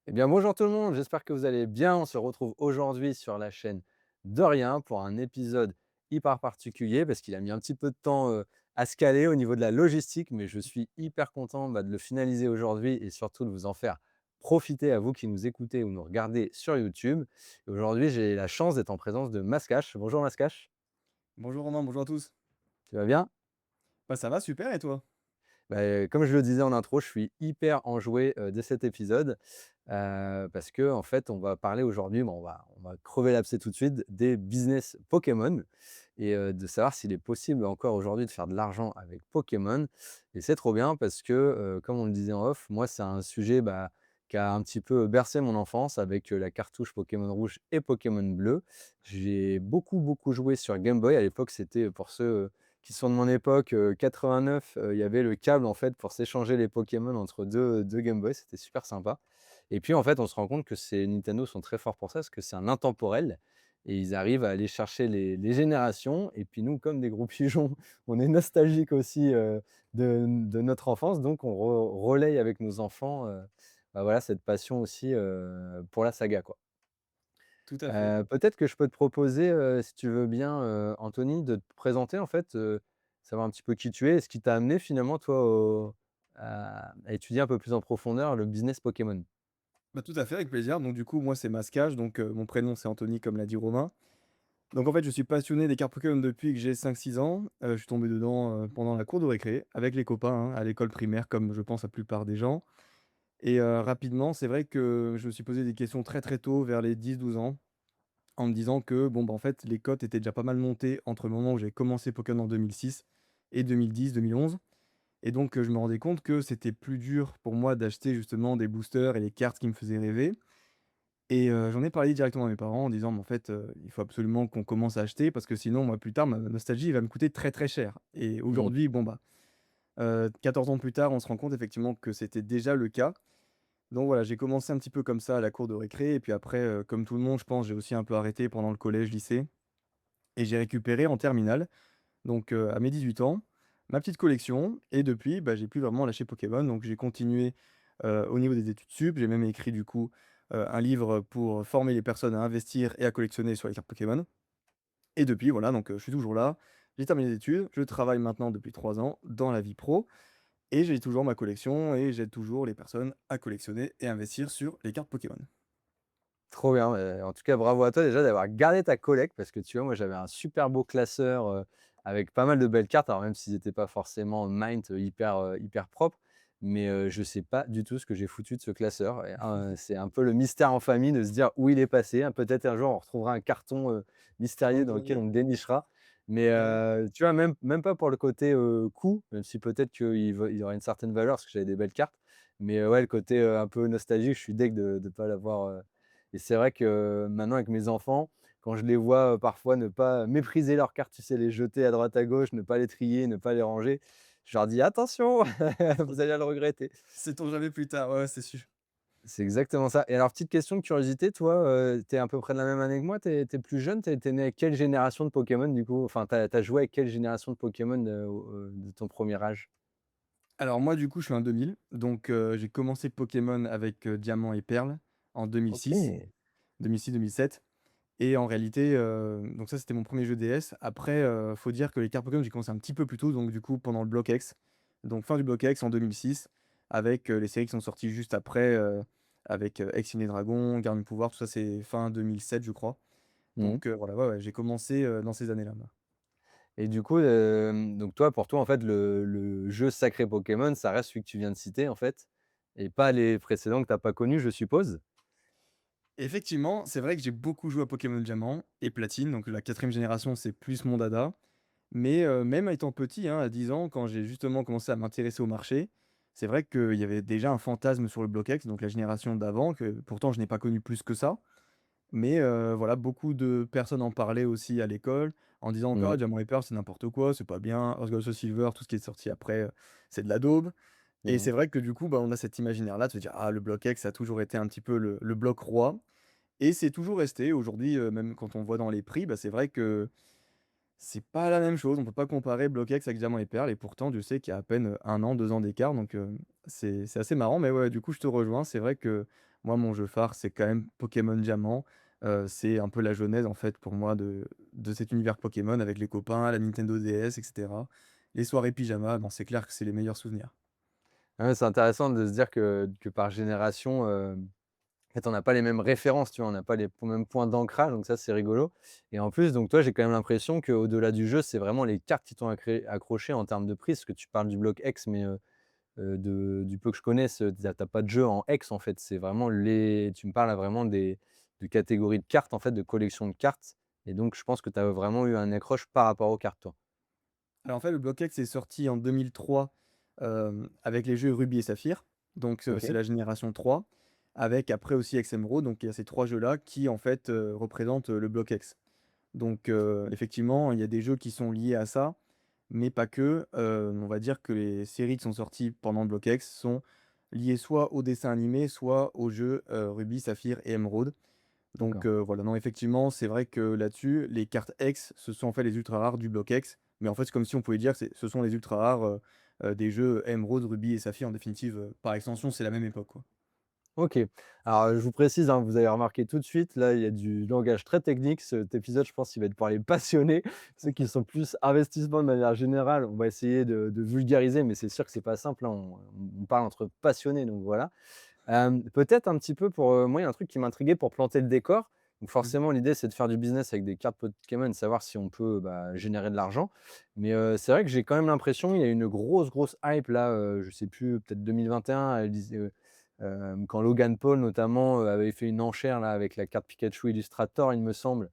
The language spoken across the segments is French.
Eh bien, bonjour tout le monde, j'espère que vous allez bien. On se retrouve aujourd'hui sur la chaîne Dorien pour un épisode hyper particulier parce qu'il a mis un petit peu de temps à se caler au niveau de la logistique, mais je suis hyper content de le finaliser aujourd'hui et surtout de vous en faire profiter à vous qui nous écoutez ou nous regardez sur YouTube. Et aujourd'hui, j'ai la chance d'être en présence de Mascache. Bonjour Mascache, Bonjour Romain, bonjour à tous. tu vas bien? Bah ça va super et toi? Comme je le disais en intro, je suis hyper enjoué de cet épisode. Parce que en fait, on va parler aujourd'hui, bon, on va crever l'abcès tout de suite, des business Pokémon et de savoir s'il est possible encore aujourd'hui de faire de l'argent avec Pokémon. Et c'est trop bien parce que, comme on le disait en off, moi, c'est un sujet, qui a un petit peu bercé mon enfance avec, la cartouche Pokémon rouge et Pokémon bleu. J'ai beaucoup, beaucoup joué sur Game Boy. À l'époque, c'était, pour ceux, qui sont de mon époque, 89, il y avait le câble, en fait, pour s'échanger les Pokémon entre deux Game Boy. C'était super sympa. Et puis, en fait, on se rend compte que ces Nintendo sont très forts pour ça, parce que c'est un intemporel et ils arrivent à aller chercher les générations. Et puis nous, comme des gros pigeons, on est nostalgiques aussi, de notre enfance, donc on relaye avec nos enfants, voilà, cette passion aussi, pour la saga, quoi. Tout à fait. Peut-être que je peux te proposer, si tu veux bien, Anthony, de te présenter, en fait, savoir un petit peu qui tu es et ce qui t'a amené finalement, toi, à étudier un peu plus en profondeur le business Pokémon. Bah tout à fait avec plaisir. Donc du coup moi c'est Mascage, donc mon prénom c'est Anthony comme l'a dit Romain. Donc en fait je suis passionné des cartes Pokémon depuis que j'ai 5 6 ans. Je suis tombé dedans pendant la cour de récré avec les copains hein, à l'école primaire comme je pense la plupart des gens. Et rapidement c'est vrai que je me suis posé des questions très très tôt vers les 10 12 ans en me disant que bon bah en fait les cotes étaient déjà pas mal montées entre le moment où j'ai commencé Pokémon en 2006 et 2010 2011. Et donc, je me rendais compte que c'était plus dur pour moi d'acheter justement des boosters et les cartes qui me faisaient rêver. Et j'en ai parlé directement à mes parents en disant: «Mais en fait, il faut absolument qu'on commence à acheter parce que sinon, moi, plus tard, ma nostalgie va me coûter très, très cher». Et Mmh. aujourd'hui, bon, bah, 14 ans plus tard, on se rend compte effectivement que c'était déjà le cas. Donc voilà, j'ai commencé un petit peu comme ça à la cour de récré et puis après, comme tout le monde, je pense, j'ai aussi un peu arrêté pendant le collège, lycée et j'ai récupéré en terminale, donc à mes 18 ans, ma petite collection et depuis, bah, j'ai plus vraiment lâché Pokémon, donc j'ai continué, au niveau des études sup. J'ai même écrit du coup, un livre pour former les personnes à investir et à collectionner sur les cartes Pokémon et depuis voilà, donc je suis toujours là. J'ai terminé les études, je travaille maintenant depuis 3 ans dans la vie pro et j'ai toujours ma collection et j'aide toujours les personnes à collectionner et investir sur les cartes Pokémon. Trop bien, en tout cas bravo à toi déjà d'avoir gardé ta collecte parce que tu vois, moi j'avais un super beau classeur, avec pas mal de belles cartes, alors même s'ils étaient pas forcément mint, hyper propres, mais je sais pas du tout ce que j'ai foutu de ce classeur et c'est un peu le mystère en famille de se dire où il est passé, hein. Peut-être un jour on retrouvera un carton, mystérieux Oh dans lequel purée. on le dénichera, mais Ouais. tu vois même pas pour le côté, coût, même si peut-être qu'il y aurait une certaine valeur parce que j'avais des belles cartes, mais ouais le côté, un peu nostalgique, je suis deg de pas l'avoir, et c'est vrai que maintenant avec mes enfants, quand je les vois, parfois ne pas mépriser leurs cartes, tu sais, les jeter à droite à gauche, ne pas les trier, ne pas les ranger, je leur dis: «Attention, vous allez le regretter». Sait-on jamais plus tard, ouais, ouais, c'est sûr. C'est exactement ça. Et alors petite question de curiosité, toi, tu es à peu près de la même année que moi? Tu es plus jeune? Tu es né avec quelle génération de Pokémon du coup? Enfin, tu as joué avec quelle génération de Pokémon, de ton premier âge? Alors moi, du coup, je suis un 2000, donc j'ai commencé Pokémon avec, Diamant et Perle en 2006, OK. 2006-2007 et en réalité, donc ça, c'était mon premier jeu DS. Après, faut dire que les cartes Pokémon, j'ai commencé un petit peu plus tôt, donc du coup, pendant le Bloc X, donc fin du Bloc X en 2006 avec, les séries qui sont sorties juste après, avec, X et Dragon, Garde du Pouvoir, tout ça, c'est fin 2007, je crois. Mmh. Donc voilà, ouais, ouais, j'ai commencé, dans ces années-là, moi. Et du coup, donc toi, pour toi, en fait, le jeu sacré Pokémon, ça reste celui que tu viens de citer, en fait, et pas les précédents que tu as pas connus, je suppose? Effectivement, c'est vrai que j'ai beaucoup joué à Pokémon Diamant et Platine, donc la 4e génération, c'est plus mon dada. Mais même étant petit, hein, à 10 ans, quand j'ai justement commencé à m'intéresser au marché, c'est vrai qu'il y avait déjà un fantasme sur le Block X, donc la génération d'avant, que pourtant je n'ai pas connu plus que ça. Mais voilà, beaucoup de personnes en parlaient aussi à l'école, en disant que: Mmh. «Ah, Diamant et Perle, c'est n'importe quoi, c'est pas bien. Hearth Gold Soul Silver, tout ce qui est sorti après, c'est de la daube». Et Mmh. c'est vrai que du coup, bah, on a cet imaginaire-là de se dire: «Ah, le Block X, ça a toujours été un petit peu le bloc roi». Et c'est toujours resté. Aujourd'hui, même quand on voit dans les prix, bah, c'est vrai que c'est pas la même chose. On peut pas comparer Block-X avec Diamant et Perle et pourtant Dieu sait qu'il y a à peine, 1 an, 2 ans d'écart donc c'est assez marrant mais ouais, du coup, je te rejoins. C'est vrai que Moi, mon jeu phare, c'est quand même Pokémon Diamant. C'est un peu la genèse, en fait, pour moi de cet univers Pokémon avec les copains, la Nintendo DS et cetera. Les soirées pyjama, bon, c'est clair que c'est les meilleurs souvenirs. Ouais, c'est intéressant de se dire que par génération, en fait, on n'a pas les mêmes références, tu vois? On n'a pas les mêmes points d'ancrage, donc ça, c'est rigolo et en plus, donc toi, j'ai quand même l'impression qu'au-delà du jeu, c'est vraiment les cartes qui t'ont accroché en termes de prix. Parce que tu parles du bloc X, mais du peu que je connaisse, tu as pas de jeu en X, en fait. C'est vraiment les tu me parles là vraiment de catégories de cartes, en fait, de collections de cartes et donc je pense que tu as vraiment eu un accroche par rapport aux cartes, toi? Alors, en fait, le Block X est sorti en 2003, avec les jeux Ruby et Saphir, donc c'est OK, la génération 3, avec après aussi X Emerald, donc il y a ces 3 jeux-là qui, en fait, représentent, le Block X. Donc effectivement, il y a des jeux qui sont liés à ça, mais pas que. On va dire que les séries qui sont sorties pendant le Block X sont liées soit au dessin animé, soit aux jeux, Ruby, Saphir et Émeraude. Donc d'accord. voilà, non, effectivement, c'est vrai que là-dessus, les cartes X, ce sont en fait les ultra rares du bloc X. Mais en fait, c'est comme si on pouvait dire que ce sont les ultra rares des jeux Emerald, Ruby et Saphir. En définitive, par extension, c'est la même époque, quoi. OK. Alors, je vous précise, hein, vous avez remarqué tout de suite, là, il y a du langage très technique. Cet épisode, je pense qu'il va être pour les passionnés. Ceux qui sont plus investissement de manière générale, on va essayer de vulgariser, mais c'est sûr que c'est pas simple, hein. On parle entre passionnés, donc voilà. Peut-être un petit peu pour, moi, il y a un truc qui m'intriguait pour planter le décor. Donc Mmh. forcément, l'idée, c'est de faire du business avec des cartes Pokémon, savoir si on peut, bah, générer de l'argent. Mais, c'est vrai que j'ai quand même l'impression, il y a une grosse, grosse hype là, je sais plus, peut-être 2021, elle disait, quand Logan Paul notamment, avait fait une enchère là avec la carte Pikachu Illustrator, il me semble,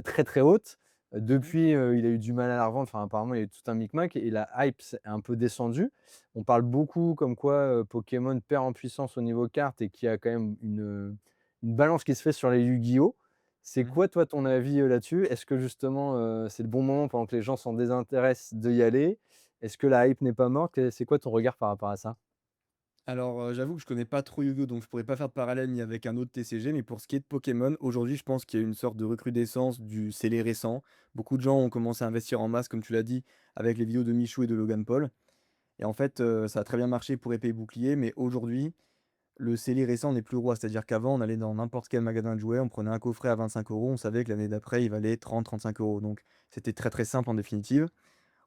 très, très haute. Mmh. Depuis, il a eu du mal à la revendre, enfin apparemment il y a eu tout un micmac et la hype s'est un peu descendue. On parle beaucoup comme quoi, Pokémon perd en puissance au niveau cartes et qu'il y a quand même une balance qui se fait sur les Yu-Gi-Oh! C'est Mmh. quoi toi ton avis, là-dessus? Est-ce que justement, c'est le bon moment pendant que les gens s'en désintéressent d'y aller? Est-ce que la hype n'est pas morte? C'est quoi ton regard par rapport à ça? Alors, j'avoue que je connais pas trop Yu-Gi-Oh! Donc je pourrais pas faire de parallèle ni avec un autre TCG, mais pour ce qui est de Pokémon, aujourd'hui, je pense qu'il y a une sorte de recrudescence du scellé récent. Beaucoup de gens ont commencé à investir en masse, comme tu l'as dit, avec les vidéos de Michou et de Logan Paul. Et en fait, ça a très bien marché pour épée et bouclier, mais aujourd'hui, le scellé récent n'est plus roi. C'est-à-dire qu'avant, on allait dans n'importe quel magasin de jouets, on prenait un coffret à 25 €, on savait que l'année d'après, il valait 30-35 €. Donc c'était très, très simple en définitive.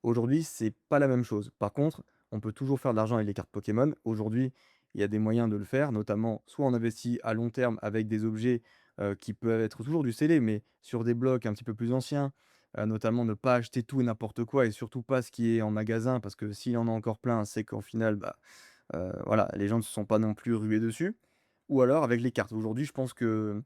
Aujourd'hui, c'est pas la même chose. Par contre, on peut toujours faire de l'argent avec les cartes Pokémon. Aujourd'hui, il y a des moyens de le faire, notamment soit on investit à long terme avec des objets, qui peuvent être toujours du scellé, mais sur des blocs un petit peu plus anciens, notamment ne pas acheter tout et n'importe quoi et surtout pas ce qui est en magasin parce que s'il y en a encore plein, c'est qu'en final, bah, voilà, les gens ne se sont pas non plus rués dessus. Ou alors avec les cartes. Aujourd'hui, je pense que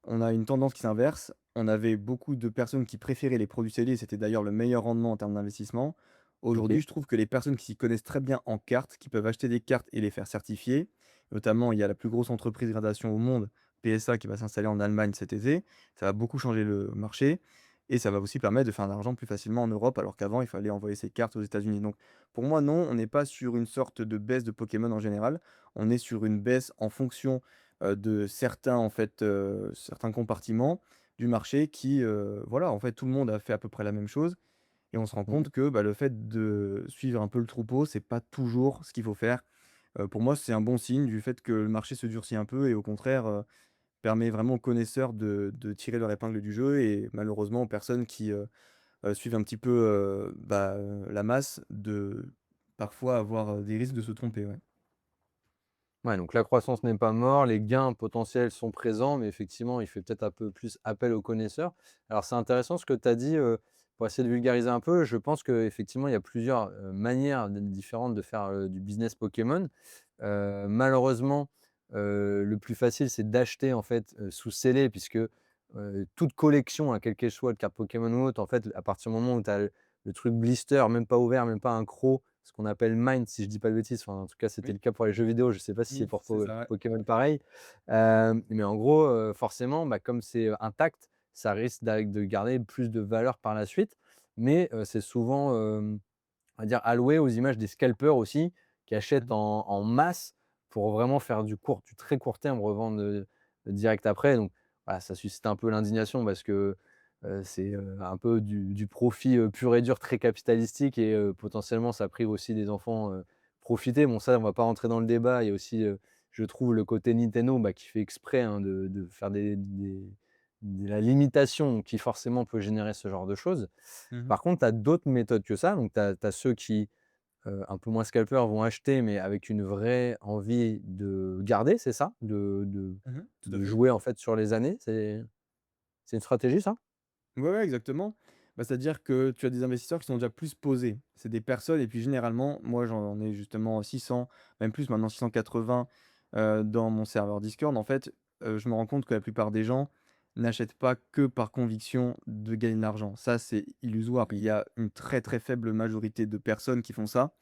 on a une tendance qui s'inverse. On avait beaucoup de personnes qui préféraient les produits scellés, c'était d'ailleurs le meilleur rendement en termes d'investissement. Aujourd'hui, OK. je trouve que les personnes qui s'y connaissent très bien en cartes, qui peuvent acheter des cartes et les faire certifier, notamment il y a la plus grosse entreprise de gradation au monde, PSA, qui va s'installer en Allemagne cet été. Ça va beaucoup changer le marché et ça va aussi permettre de faire de l'argent plus facilement en Europe, alors qu'avant, il fallait envoyer ses cartes aux États-Unis. Donc, pour moi, non, on n'est pas sur une sorte de baisse de Pokémon en général. On est sur une baisse en fonction de certains, en fait, certains compartiments du marché qui, voilà, en fait, tout le monde a fait à peu près la même chose et on se rend Mmh. compte que, bah, le fait de suivre un peu le troupeau, c'est pas toujours ce qu'il faut faire. Pour moi, c'est un bon signe du fait que le marché se durcit un peu et au contraire, permet vraiment aux connaisseurs de tirer leur épingle du jeu et malheureusement aux personnes qui, suivent un petit peu, bah, la masse de parfois avoir, des risques de se tromper, ouais. Ouais, donc la croissance n'est pas morte, les gains potentiels sont présents, mais effectivement, il fait peut-être un peu plus appel aux connaisseurs. Alors c'est intéressant ce que tu as dit, pour essayer de vulgariser un peu. Je pense qu'effectivement, il y a plusieurs, manières différentes de faire, du business Pokémon. Malheureusement, le plus facile, c'est d'acheter en fait, sous scellé puisque, toute collection, hein, quelle qu'elle soit, de cartes Pokémon ou autre, en fait, à partir du moment où tu as le truc blister, même pas ouvert, même pas un croc, ce qu'on appelle Mind, si je dis pas de bêtises, enfin, en tout cas, c'était Oui, le cas pour les jeux vidéo. Je sais pas si c'est oui, pour c'est ça, ouais. Pokémon pareil. Mais en gros, forcément, bah, comme c'est, intact, ça risque de garder plus de valeur par la suite. Mais, c'est souvent, on va dire alloué aux images des scalpers aussi, qui achètent Mmh. en masse pour vraiment faire du très court terme, revendre, direct après. Donc voilà, ça suscite un peu l'indignation parce que, c'est, un peu du profit, pur et dur, très capitalistique et potentiellement ça prive aussi des enfants, profiter. Bon ça, on va pas rentrer dans le débat. Il y a aussi, je trouve le côté Nintendo, bah, qui fait exprès, hein, de faire de la limitation qui forcément peut générer ce genre de choses. Mmh. Par contre, tu as d'autres méthodes que ça. Donc tu as ceux qui, un peu moins scalpeurs, vont acheter, mais avec une vraie envie de garder, c'est ça? Mmh. Tout à De fait. jouer en fait sur les années, c'est une stratégie ça? Ouais, ouais, exactement. Bah, c'est-à-dire que tu as des investisseurs qui sont déjà plus posés. C'est des personnes et puis généralement, moi j'en ai justement 600, même plus maintenant 680, dans mon serveur Discord. En fait, je me rends compte que la plupart des gens n'achètent pas que par conviction de gagner de l'argent. Ça, c'est illusoire. Il Mmh. y a une très, très faible majorité de personnes qui font ça.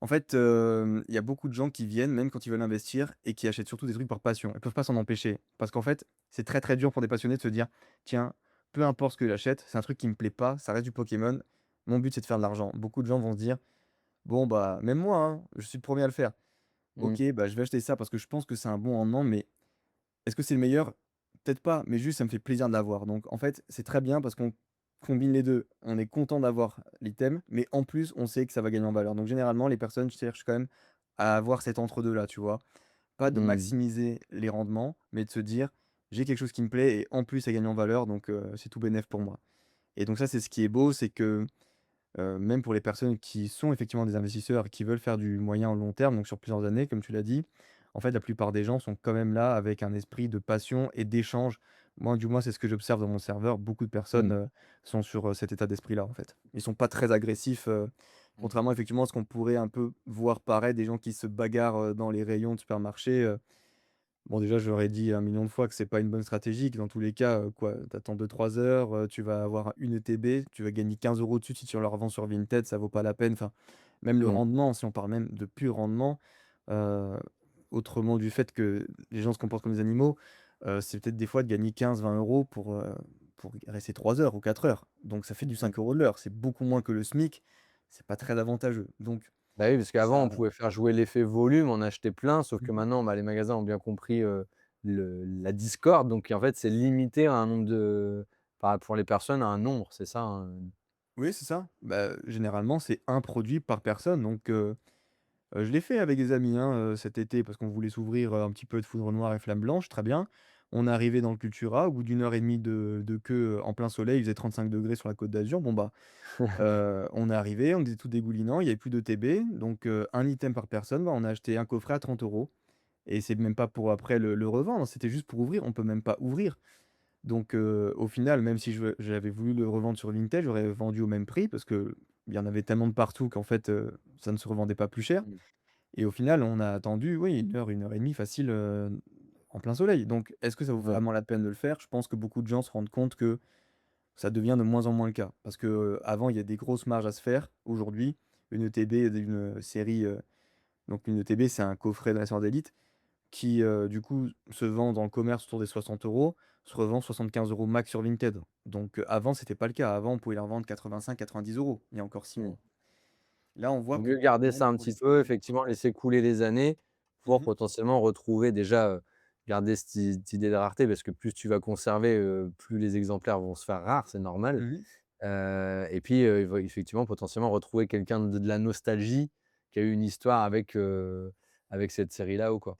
En fait, il y a beaucoup de gens qui viennent, même quand ils veulent investir et qui achètent surtout des trucs par passion. Ils peuvent pas s'en empêcher. Parce qu'en fait, c'est très, très dur pour des passionnés de se dire: «Tiens, peu importe ce que j'achète, c'est un truc qui me plaît pas, ça reste du Pokémon. Mon but, c'est de faire de l'argent». Beaucoup de gens vont se dire: «Bon, bah, même moi, hein, je suis le premier à le faire. Mmh. OK, bah, je vais acheter ça parce que je pense que c'est un bon rendement, mais est-ce que c'est le meilleur? Peut-être pas, mais juste ça me fait plaisir de l'avoir. Donc en fait, c'est très bien parce qu'on combine les 2. On est content d'avoir l'item, mais en plus, on sait que ça va gagner en valeur. Donc généralement, les personnes cherchent quand même à avoir cet entre-deux là, tu vois? Pas de Mmh. maximiser les rendements, mais de se dire: «J'ai quelque chose qui me plaît et en plus ça gagne en valeur, donc c'est tout bénef pour moi». Et donc ça, c'est ce qui est beau, c'est que, même pour les personnes qui sont effectivement des investisseurs, qui veulent faire du moyen au long terme, donc sur plusieurs années, comme tu l'as dit, en fait, la plupart des gens sont quand même là avec un esprit de passion et d'échange. Moi, du moins, c'est ce que j'observe dans mon serveur. Beaucoup de personnes, Mmh. sont sur, cet état d'esprit-là, en fait. Ils sont pas très agressifs, Mmh. contrairement effectivement à ce qu'on pourrait un peu voir paraître, des gens qui se bagarrent, dans les rayons de supermarché. Bon, déjà, je leur ai dit 1 million de fois que c'est pas une bonne stratégie, que dans tous les cas, quoi, tu attends 2-3 heures, tu vas avoir une ETB, tu vas gagner 15 € dessus si tu leur revends sur Vinted, ça vaut pas la peine. Enfin, même le Mmh. rendement, si on parle même de pur rendement, heu, autrement du fait que les gens se comportent comme des animaux, c'est peut-être des fois de gagner 15-20 € pour rester 3 heures ou 4 heures. Donc ça fait du Mmh. 5 € de l'heure, c'est beaucoup moins que le SMIC, c'est pas très avantageux. Donc Bah oui, parce qu'avant, ça on pouvait faire jouer l'effet volume, en acheter plein, sauf que mmh maintenant, bah, les magasins ont bien compris, la discorde, donc en fait, c'est limité à un nombre de pour les personnes, à un nombre, c'est ça, hein? Oui, c'est ça. Bah, généralement, c'est un produit par personne, donc je l'ai fait avec des amis, hein, cet été parce qu'on voulait s'ouvrir, un petit peu de Foudre Noire et Flamme Blanche, très bien. On est arrivé dans le Cultura, au bout d'1 heure et demie de queue, en plein soleil, il faisait 35 degrés sur la Côte d'Azur. Bon, bah, on est arrivé, on était tout dégoulinant, il y avait plus de d'ETB, donc un item par personne, bah, on a acheté un coffret à 30 € et c'est même pas pour après le revendre, c'était juste pour ouvrir, on peut même pas ouvrir. Donc au final, même si j'avais voulu le revendre sur Vinted, j'aurais vendu au même prix parce qu'il y en avait tellement de partout qu'en fait, ça ne se revendait pas plus cher. Mmh. Et au final, on a attendu, oui, 1 heure et demie facile, en plein soleil. Donc est-ce que ça vaut Ouais. vraiment la peine de le faire? Je pense que beaucoup de gens se rendent compte que ça devient de moins en moins le cas. Parce que, avant, il y a des grosses marges à se faire. Aujourd'hui, une ETB d'une série, donc une ETB, c'est un coffret de Dresseur d'élite qui, du coup, se vend dans le commerce autour des 60 €, se revend 75 € max sur Vinted. Donc, avant, c'était pas le cas. Avant, on pouvait les revendre 85-90 € il y a encore 6 Mmh. mois. Là, on voit Vaut que mieux garder même ça un pour les petit peu, séries effectivement, laisser couler les années pour mmh potentiellement retrouver déjà, garder cette idée de rareté parce que plus tu vas conserver, plus les exemplaires vont se faire rares, c'est normal. mh. Et puis, il va effectivement potentiellement retrouver quelqu'un de la nostalgie, qui a eu une histoire avec cette série-là ou quoi.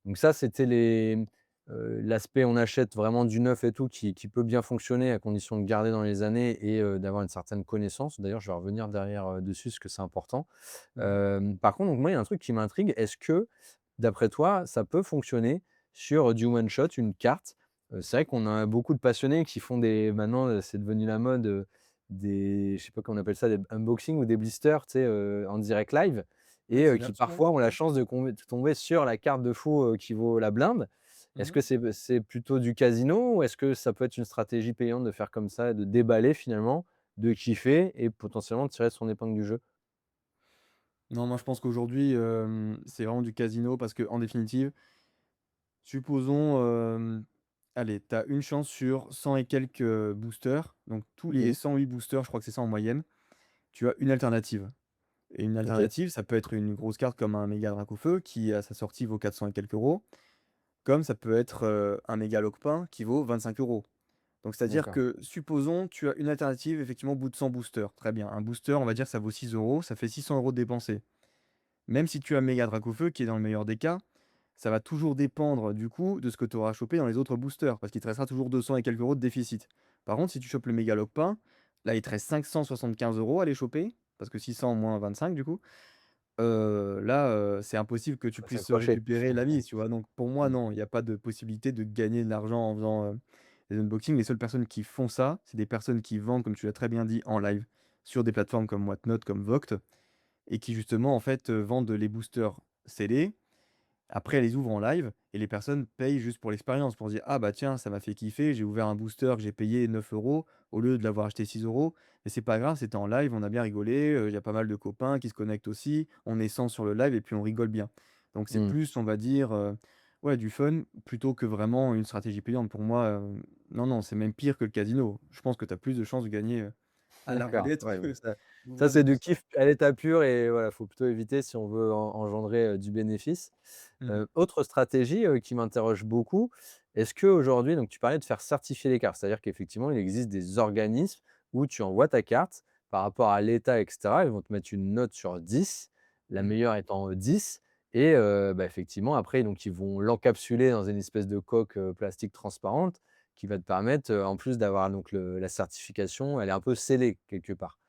Donc ça, c'était l'aspect on achète vraiment du neuf et tout qui peut bien fonctionner à condition de garder dans les années et d'avoir une certaine connaissance. D'ailleurs, je vais revenir derrière, dessus parce que c'est important. Mmh. Par contre, donc moi, il y a un truc qui m'intrigue. Est-ce que, d'après toi, ça peut fonctionner sur du one shot, une carte? C'est vrai qu'on a beaucoup de passionnés qui font des maintenant, c'est devenu la mode, des je sais pas comment on appelle ça, des unboxing ou des blisters, tu sais, en direct live Ouais, et c'est bien qui reçu, ouais. parfois ont la chance de tomber sur la carte de fou, qui vaut la blinde. Est-ce Mmh. que c'est plutôt du casino ou est-ce que ça peut être une stratégie payante de faire comme ça et de déballer finalement, de kiffer et potentiellement de tirer son épingle du jeu? Non, moi, je pense qu'aujourd'hui, c'est vraiment du casino parce qu'en définitive, supposons, allez, tu as une chance sur 100 et quelques, boosters, donc tous les Mmh. 108 boosters, je crois que c'est ça en moyenne, tu as une alternative et une OK, alternative, ça peut être une grosse carte comme un méga Dracofeu qui, à sa sortie, vaut 400 et quelques euros, comme ça peut être, un méga Loquepin qui vaut 25 €. Donc c'est-à-dire d'accord. que, supposons, tu as une alternative, effectivement, au bout de 100 boosters. Très bien, un booster, on va dire que ça vaut 6 €, ça fait 600 € de dépensés. Même si tu as méga Dracofeu, qui est dans le meilleur des cas, ça va toujours dépendre du coup de ce que tu auras chopé dans les autres boosters, parce qu'il te restera toujours 200 et quelques euros de déficit. Par contre, si tu chopes le méga Lopin, là, il te reste 575 € à les choper, parce que 600 moins 25 du coup. Là, c'est impossible que tu Faut puisses, s'accrocher. récupérer la mise, tu vois? Donc pour moi, Mmh. non, il y a pas de possibilité de gagner de l'argent en faisant, des unboxings. Les seules personnes qui font ça, c'est des personnes qui vendent, comme tu l'as très bien dit, en live, sur des plateformes comme Whatnot, comme Voct et qui justement, en fait, vendent les boosters scellés. Après, elles les ouvrent en live et les personnes payent juste pour l'expérience, pour se dire: «Ah bah tiens, ça m'a fait kiffer, j'ai ouvert un booster que j'ai payé 9 € au lieu de l'avoir acheté 6 €. Mais c'est pas grave, c'était en live, on a bien rigolé, il y a pas mal de copains qui se connectent aussi, on est 100 sur le live et puis on rigole bien». Donc c'est Mmh. plus, on va dire, ouais, du fun plutôt que vraiment une stratégie payante. Pour moi, non, non, c'est même pire que le casino. Je pense que tu as plus de chances de gagner, à la D'accord, roulette ouais, que donc ça d'ouvrir des c'est du boosters. kiff à l'état pur et voilà, faut plutôt éviter si on veut engendrer, du bénéfice. Mmh. Autre stratégie, qui m'interroge beaucoup, est-ce qu'aujourd'hui donc tu parlais de faire certifier les cartes, c'est-à-dire qu'effectivement il existe des organismes où tu envoies ta carte par rapport à l'état et cetera, ils vont te mettre une note sur 10, la Mmh. meilleure étant, 10 et bah, effectivement après donc ils vont l'encapsuler dans une espèce de coque, plastique transparente qui va te permettre, en plus d'avoir donc la certification, elle est un peu scellée quelque part.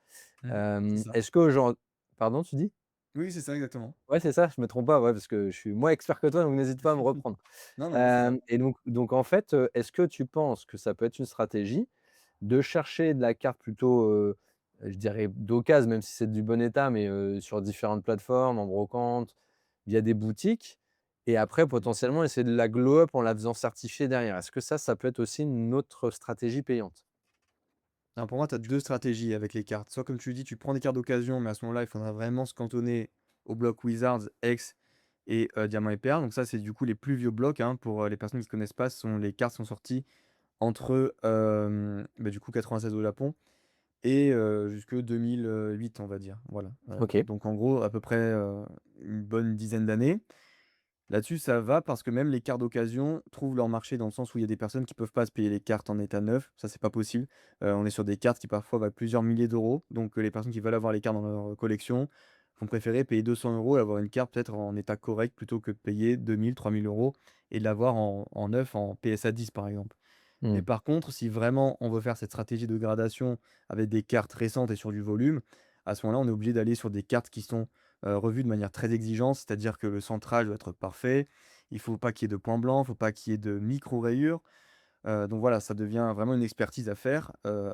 Mmh. C'est ça. Est-ce qu'aujourd pardon, tu dis? Oui, c'est ça exactement. Ouais, c'est ça, je me trompe pas, ouais, parce que je suis moins expert que toi, donc n'hésite pas à me reprendre. Non, non, non, c'est ça. Et donc en fait, est-ce que tu penses que ça peut être une stratégie de chercher de la carte plutôt, je dirais d'occasion, même si c'est du bon état, mais sur différentes plateformes, en brocante, via des boutiques et après potentiellement essayer de la glow up en la faisant certifier derrière? Est-ce que ça peut être aussi une autre stratégie payante? Non, pour moi, tu as 2 stratégies avec les cartes. Soit comme tu dis, tu prends des cartes d'occasion, mais à ce moment-là, il faudra vraiment se cantonner aux blocs Wizards, Hex et Diamant et Perle. Donc ça, c'est du coup les plus vieux blocs, hein, pour, les personnes qui ne connaissent pas, ce sont les cartes sont sorties entre, bah, du coup 96 au Japon et jusque 2008, on va dire. Voilà, OK. donc en gros, à peu près, une bonne dizaine d'années. Là-dessus, ça va parce que même les cartes d'occasion trouvent leur marché dans le sens où il y a des personnes qui peuvent pas se payer les cartes en état neuf, ça c'est pas possible. On est sur des cartes qui parfois valent plusieurs milliers d'euros, donc les personnes qui veulent avoir les cartes dans leur collection vont préférer payer 200 € et avoir une carte peut-être en état correct plutôt que de payer 2 000-3 000 € et de l'avoir en neuf en PSA 10 par exemple. Mais Mmh. par contre, si vraiment on veut faire cette stratégie de gradation avec des cartes récentes et sur du volume, à ce moment-là, on est obligé d'aller sur des cartes qui sont, revues de manière très exigeante. C'est-à-dire que le central doit être parfait, il faut pas qu'il y ait de points blancs, il faut pas qu'il y ait de micro rayures. Donc voilà, ça devient vraiment une expertise à faire,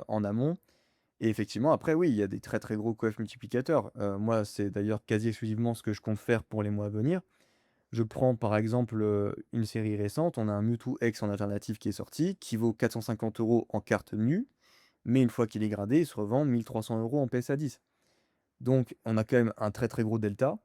en amont et effectivement après oui, il y a des très, très gros coefs multiplicateurs. Moi, c'est d'ailleurs quasi exclusivement ce que je compte faire pour les mois à venir. Je prends par exemple, une série récente, on a un Mewtwo X en alternative qui est sorti, qui vaut 450 € en carte nue, mais une fois qu'il est gradé, il se revend 1 300 € en PSA 10. Donc on a quand même un très, très gros delta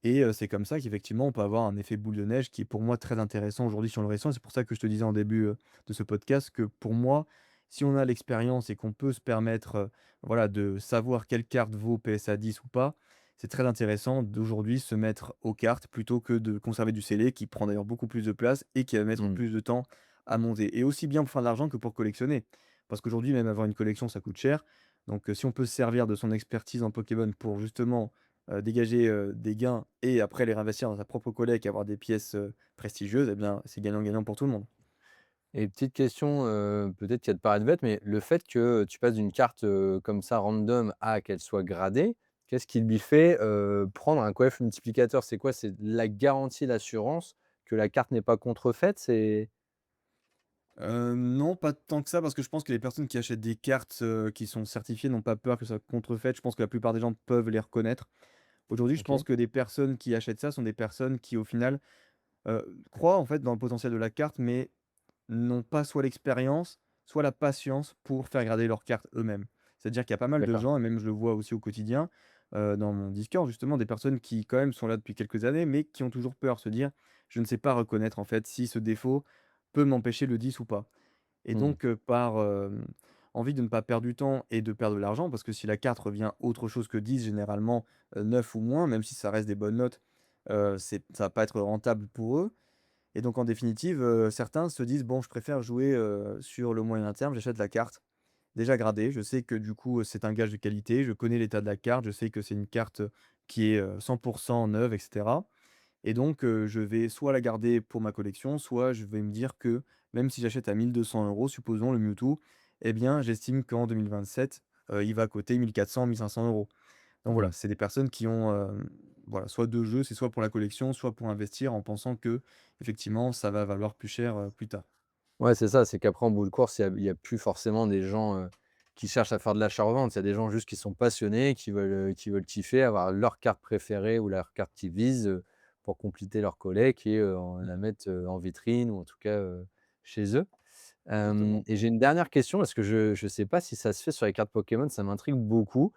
et c'est comme ça qu'effectivement on peut avoir un effet boule de neige qui est pour moi très intéressant aujourd'hui sur le récent. C'est pour ça que je te disais en début, de ce podcast que pour moi, si on a l'expérience et qu'on peut se permettre, voilà, de savoir quelle carte vaut PSA 10 ou pas, c'est très intéressant d'aujourd'hui se mettre aux cartes plutôt que de conserver du scellé qui prend d'ailleurs beaucoup plus de place et qui va mettre Mmh. plus de temps à monter et aussi bien pour faire de l'argent que pour collectionner. Parce qu'aujourd'hui même avoir une collection ça coûte cher, donc si on peut se servir de son expertise en Pokémon pour justement dégager, des gains et après les réinvestir dans sa propre collecte et avoir des pièces, prestigieuses et bien, c'est gagnant-gagnant pour tout le monde. Et petite question, peut-être qui va te paraître bête, mais le fait que tu passes d'une carte, comme ça random à qu'elle soit gradée, qu'est-ce qui lui fait, prendre un coef multiplicateur? C'est quoi? C'est la garantie, l'assurance que la carte n'est pas contrefaite? C'est Non, pas tant que ça, parce que je pense que les personnes qui achètent des cartes, qui sont certifiées n'ont pas peur que ça soit contrefait. Je pense que la plupart des gens peuvent les reconnaître. Aujourd'hui, je pense OK, que des personnes qui achètent ça sont des personnes qui, au final, croient en fait dans le potentiel de la carte, mais n'ont pas soit l'expérience, soit la patience pour faire grader leurs cartes eux-mêmes. C'est-à-dire qu'il y a pas mal de d'accord. gens, et même je le vois aussi au quotidien, dans mon Discord justement, des personnes qui quand même sont là depuis quelques années, mais qui ont toujours peur, se dire: «Je ne sais pas reconnaître en fait si ce défaut peut m'empêcher le 10 ou pas». Et Mmh. donc, par, envie de ne pas perdre du temps et de perdre de l'argent, parce que si la carte revient autre chose que 10 généralement, 9 ou moins, même si ça reste des bonnes notes, ça va pas être rentable pour eux. Et donc en définitive, certains se disent: «Bon, je préfère jouer, sur le moyen terme, j'achète la carte déjà gradée. Je sais que du coup, c'est un gage de qualité, je connais l'état de la carte, je sais que c'est une carte, qui est, 100 neuve et cetera et donc je vais soit la garder pour ma collection, soit je vais me dire que même si j'achète à 1 200 €, supposons le Mewtwo, eh bien j'estime qu'en 2027, il va coûter 1 400-1 500 €. Donc voilà, Mmh. c'est des personnes qui ont, voilà, soit 2 jeux, c'est soit pour la collection, soit pour investir en pensant que effectivement ça va valoir plus cher, plus tard. Ouais, c'est ça, c'est qu'après en bout de course, il y a plus forcément des gens, qui cherchent à faire de l'achat-revente. Il y a des gens juste qui sont passionnés, qui veulent kiffer, avoir leur carte préférée ou leur carte qu'ils visent, pour compléter leur collecte et en Mmh. la mettre, en vitrine ou en tout cas, chez eux. Exactement. Et j'ai une dernière question parce que je sais pas si ça se fait sur les cartes Pokémon, ça m'intrigue beaucoup.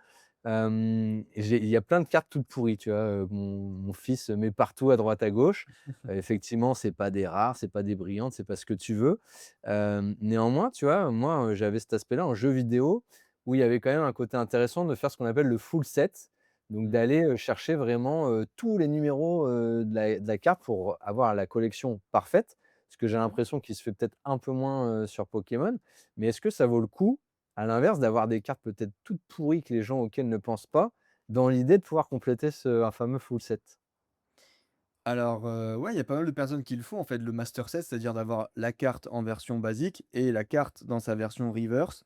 Il y a plein de cartes toutes pourries, tu vois? Mon fils met partout à droite à gauche. Effectivement, c'est pas des rares, c'est pas des brillantes, c'est pas ce que tu veux. Néanmoins, tu vois, moi, j'avais cet aspect-là en jeu vidéo où il y avait quand même un côté intéressant de faire ce qu'on appelle le full set. Donc Mmh. d'aller, chercher vraiment, tous les numéros, de la carte pour avoir la collection parfaite. Ce que j'ai D'accord. l'impression qu'il se fait peut-être un peu moins, sur Pokémon. Mais est-ce que ça vaut le coup, à l'inverse, d'avoir des cartes peut-être toutes pourries que les gens auxquels ne pensent pas, dans l'idée de pouvoir compléter un fameux full set? Alors, ouais, il y a pas mal de personnes qui le font en fait, le master set, c'est-à-dire d'avoir la carte en version basique et la carte dans sa version reverse.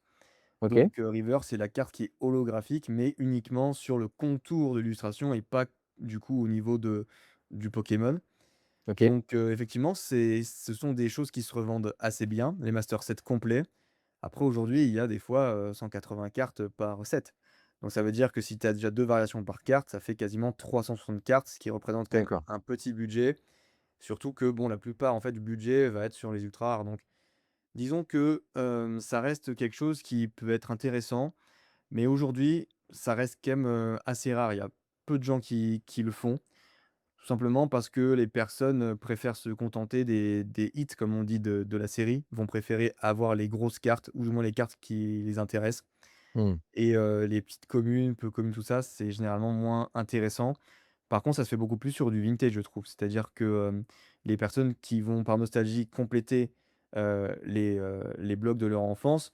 OK, Donc, reverse, c'est la carte qui est holographique, mais uniquement sur le contour de l'illustration et pas du coup au niveau du Pokémon. OK. Donc, effectivement, ce sont des choses qui se revendent assez bien, les master sets complets. Après aujourd'hui, il y a des fois, 180 cartes par set. Donc ça veut dire que si tu as déjà 2 variations par carte, ça fait quasiment 360 cartes, ce qui représente quand même D'accord. un petit budget. Surtout que bon, la plupart en fait du budget va être sur les ultra rares. Donc disons que, ça reste quelque chose qui peut être intéressant, mais aujourd'hui, ça reste quand même, assez rare. Il y a peu de gens qui le font. Tout simplement parce que les personnes, préfèrent se contenter des hits, comme on dit, de la série, vont préférer avoir les grosses cartes ou du moins les cartes qui les intéressent Mmh. et les petites communes, peu communes, tout ça, c'est généralement moins intéressant. Par contre, ça se fait beaucoup plus sur du vintage, je trouve. C'est-à-dire que, les personnes qui vont, par nostalgie, compléter, les blocs de leur enfance